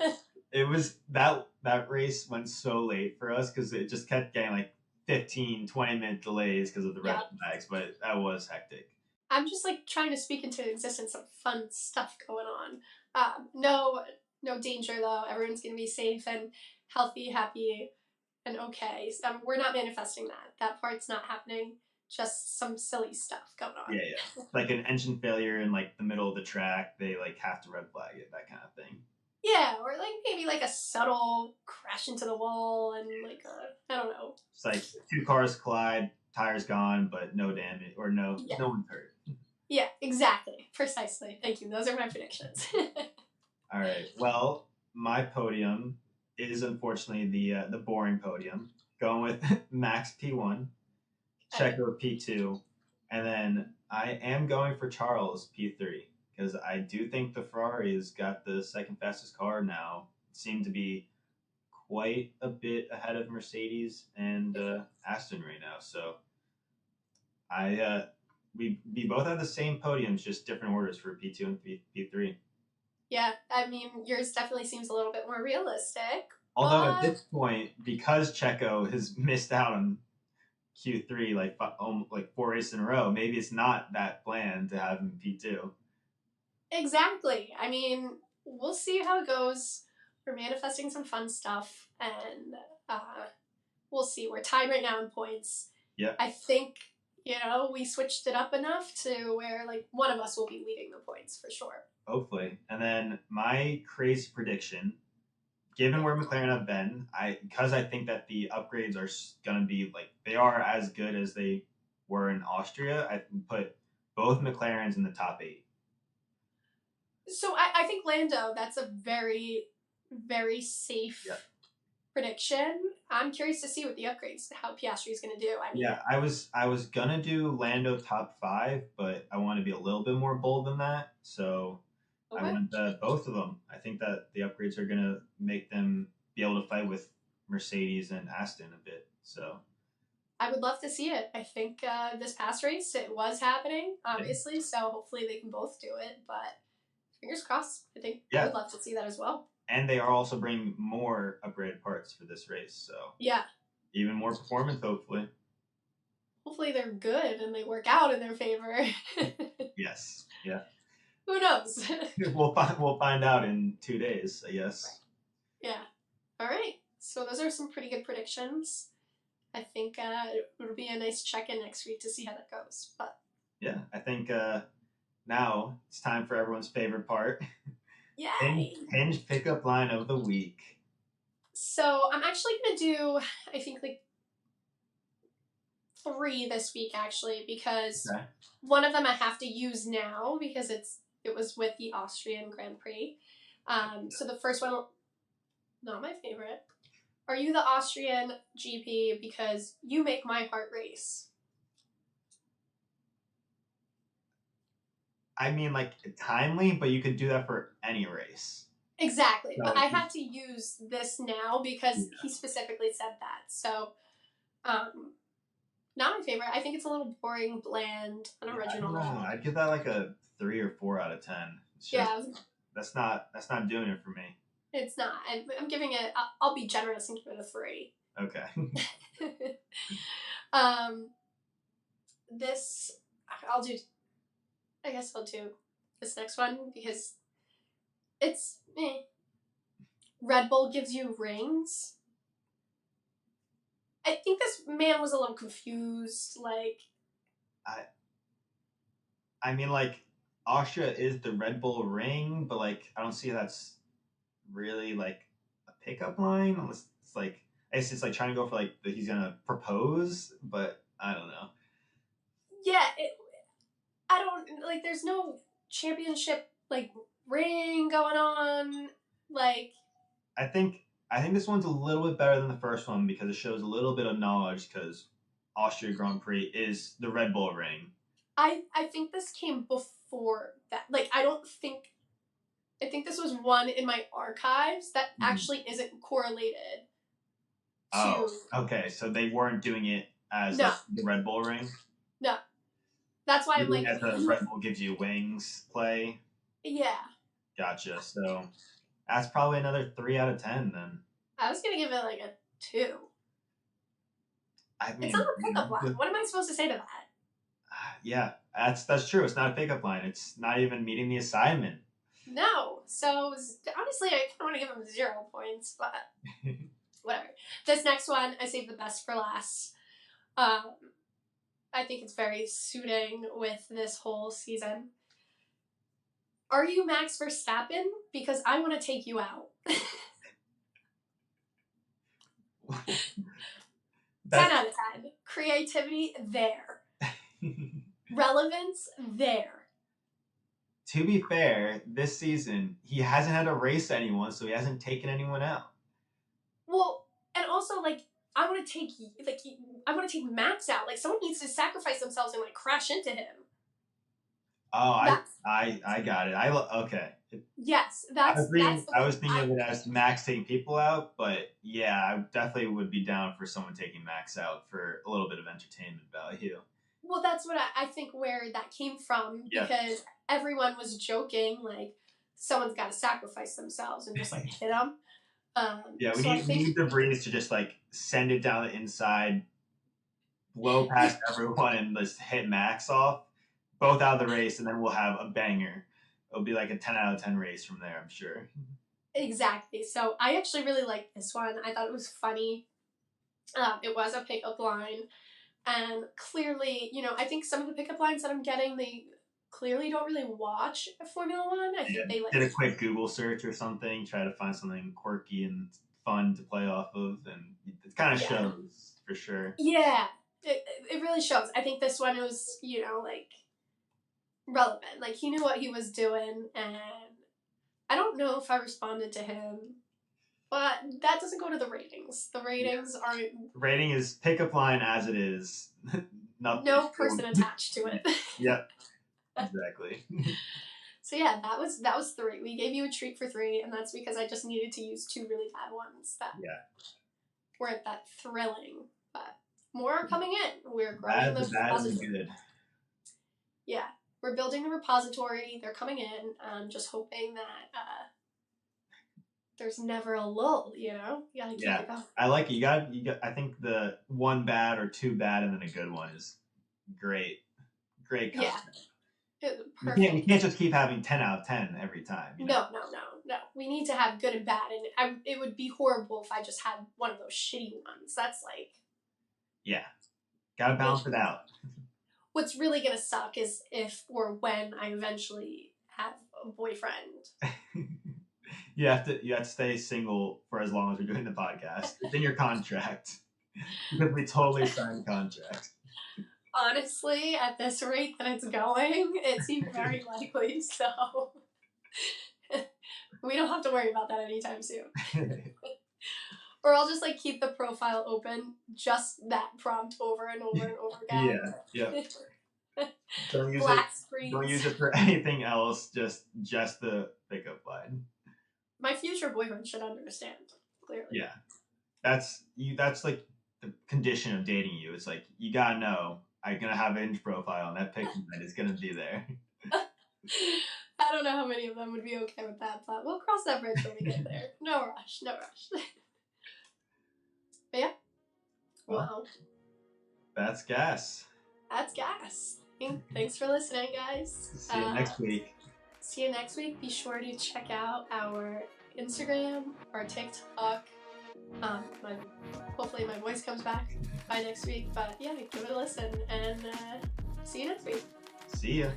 S2: It was that race went so late for us because it just kept getting like 15, 20-minute delays because of the red flags, but that was hectic.
S1: I'm just like trying to speak into existence some fun stuff going on. No danger though. Everyone's gonna be safe and healthy, happy, and okay. We're not manifesting that. That part's not happening. Just some silly stuff going on.
S2: Yeah. Like an engine failure in like the middle of the track, they like have to red flag it, that kind of thing.
S1: Yeah, or like maybe like a subtle crash into the wall and like I don't know.
S2: It's like 2 cars collide, tires gone, but no damage or no one's hurt.
S1: Yeah, exactly, precisely. Thank you. Those are my predictions.
S2: All right. Well, my podium is unfortunately the boring podium, going with Max P1, Checo P2, and then I am going for Charles P3. Because I do think the Ferrari has got the second fastest car now. Seem to be quite a bit ahead of Mercedes and Aston right now. So we both have the same podiums, just different orders for P2 and P3.
S1: Yeah, I mean, yours definitely seems a little bit more realistic.
S2: Although at this point, because Checo has missed out on Q3 like 4 races in a row, maybe it's not that bland to have him P2.
S1: Exactly. I mean, we'll see how it goes. We're manifesting some fun stuff, and we'll see. We're tied right now in points.
S2: Yeah.
S1: I think, we switched it up enough to where, like, one of us will be leading the points for sure.
S2: Hopefully. And then my crazy prediction, given where McLaren have been, because I think that the upgrades are going to be, like, they are as good as they were in Austria, I put both McLarens in the top 8.
S1: So I think Lando, that's a very, very safe prediction. I'm curious to see what the upgrades, how Piastri is going to do.
S2: I was going to do Lando top 5, but I want to be a little bit more bold than that. So I went both of them. I think that the upgrades are going to make them be able to fight with Mercedes and Aston a bit. So
S1: I would love to see it. I think this past race, it was happening, obviously, so hopefully they can both do it, but fingers crossed. I think I would love to see that as well.
S2: And they are also bringing more upgraded parts for this race, so even more performance, hopefully.
S1: Hopefully they're good and they work out in their favor.
S2: Yes, yeah.
S1: Who knows?
S2: We'll find out in 2 days, I guess.
S1: Yeah. All right. So those are some pretty good predictions. I think it'll be a nice check-in next week to see how that goes. But
S2: yeah, I think now it's time for everyone's favorite part.
S1: Yay!
S2: Hinge pickup line of the week.
S1: So I'm actually going to do, I think, like 3 this week, actually, because one of them I have to use now because it was with the Austrian Grand Prix. So the first one, not my favorite. Are you the Austrian GP because you make my heart race?
S2: I mean, like, timely, but you could do that for any race.
S1: Exactly. But I had to use this now because he specifically said that. So, not my favorite. I think it's a little boring, bland, unoriginal.
S2: I'd give that like a 3 or 4 out of 10. That's not doing it for me.
S1: It's not. I'm giving it. I'll be generous and give it a 3.
S2: Okay.
S1: This I'll do. I guess I'll do this next one because it's Red Bull gives you rings. I think this man was a little confused. Like,
S2: I mean, like, Austria is the Red Bull ring, but like, I don't see that's really like a pickup line unless it's like, I guess it's like trying to go for like he's gonna propose, but I don't know.
S1: Yeah, I don't like. There's no championship like ring going on. Like,
S2: I think this one's a little bit better than the first one because it shows a little bit of knowledge because Austria Grand Prix is the Red Bull ring.
S1: I think this came before that. Like, I think this was one in my archives that actually isn't correlated to...
S2: Oh, okay. So they weren't doing it as the Red Bull ring?
S1: No. That's why I'm like...
S2: As the Red Bull gives you wings play?
S1: Yeah.
S2: Gotcha. So that's probably another 3 out of 10 then.
S1: I was going to give it like a 2.
S2: I mean,
S1: it's not a pickup line. What am I supposed to say to that?
S2: Yeah, that's true. It's not a pickup line. It's not even meeting the assignment.
S1: No. So, honestly, I kind of want to give him 0 points, but whatever. This next one, I saved the best for last. I think it's very suiting with this whole season. Are you Max Verstappen? Because I want to take you out. 10 out of 10. Creativity, there. Relevance, there.
S2: To be fair, this season, he hasn't had to race anyone, so he hasn't taken anyone out.
S1: Well, and also, like, I want to take Max out. Like, someone needs to sacrifice themselves and, like, crash into him.
S2: Oh, I got it. Okay.
S1: Yes,
S2: I was thinking of it as Max taking people out, but yeah, I definitely would be down for someone taking Max out for a little bit of entertainment value.
S1: Well, that's what I think where that came from, because everyone was joking, like, someone's got to sacrifice themselves and just, like, hit them.
S2: We need DeVries to just, like, send it down the inside, blow past everyone, and just hit Max off, both out of the race, and then we'll have a banger. it'll be like a 10 out of 10 race from there, I'm sure.
S1: Exactly. So I actually really liked this one. I thought it was funny. It was a pickup line. And clearly, I think some of the pickup lines that I'm getting, they clearly don't really watch Formula One. I think they
S2: did a quick Google search or something, try to find something quirky and fun to play off of, and it kind of shows for sure.
S1: Yeah, it really shows. I think this one was, relevant. Like, he knew what he was doing, and I don't know if I responded to him, but that doesn't go to the ratings. The ratings aren't...
S2: The rating is pickup line as it is.
S1: No person attached to it.
S2: Yep, exactly.
S1: So yeah, that was 3. We gave you a treat for 3, and that's because I just needed to use 2 really bad ones that weren't that thrilling. But more are coming in. We're growing the repository.
S2: Good.
S1: Yeah, we're building the repository. They're coming in. I'm just hoping that there's never a lull. You gotta keep it going.
S2: I like it. You got. I think the 1 bad or 2 bad and then a good one is great. Great content.
S1: Yeah.
S2: Perfect. You can't just keep having 10 out of 10 every time.
S1: No. We need to have good and bad, and it would be horrible if I just had one of those shitty ones. That's like...
S2: Yeah. Gotta balance it out.
S1: What's really gonna suck is if or when I eventually have a boyfriend.
S2: You have to stay single for as long as we're doing the podcast. It's in your contract. Because we totally signed a contract.
S1: Honestly, at this rate that it's going, it seems very likely, so we don't have to worry about that anytime soon. Or I'll just keep the profile open, just that prompt over and over and over again.
S2: Yeah. Don't use it for anything else, just the pickup line.
S1: My future boyfriend should understand, clearly.
S2: Yeah. That's the condition of dating you. It's you gotta know I'm gonna have an inch profile and that pickup line is gonna be there.
S1: I don't know how many of them would be okay with that, but we'll cross that bridge when we get there. No rush. But yeah. Wow.
S2: That's gas.
S1: Thanks for listening, guys.
S2: See you next week.
S1: Be sure to check out our Instagram, our TikTok. Hopefully my voice comes back by next week. But yeah, give it a listen, and see you next week.
S2: See ya.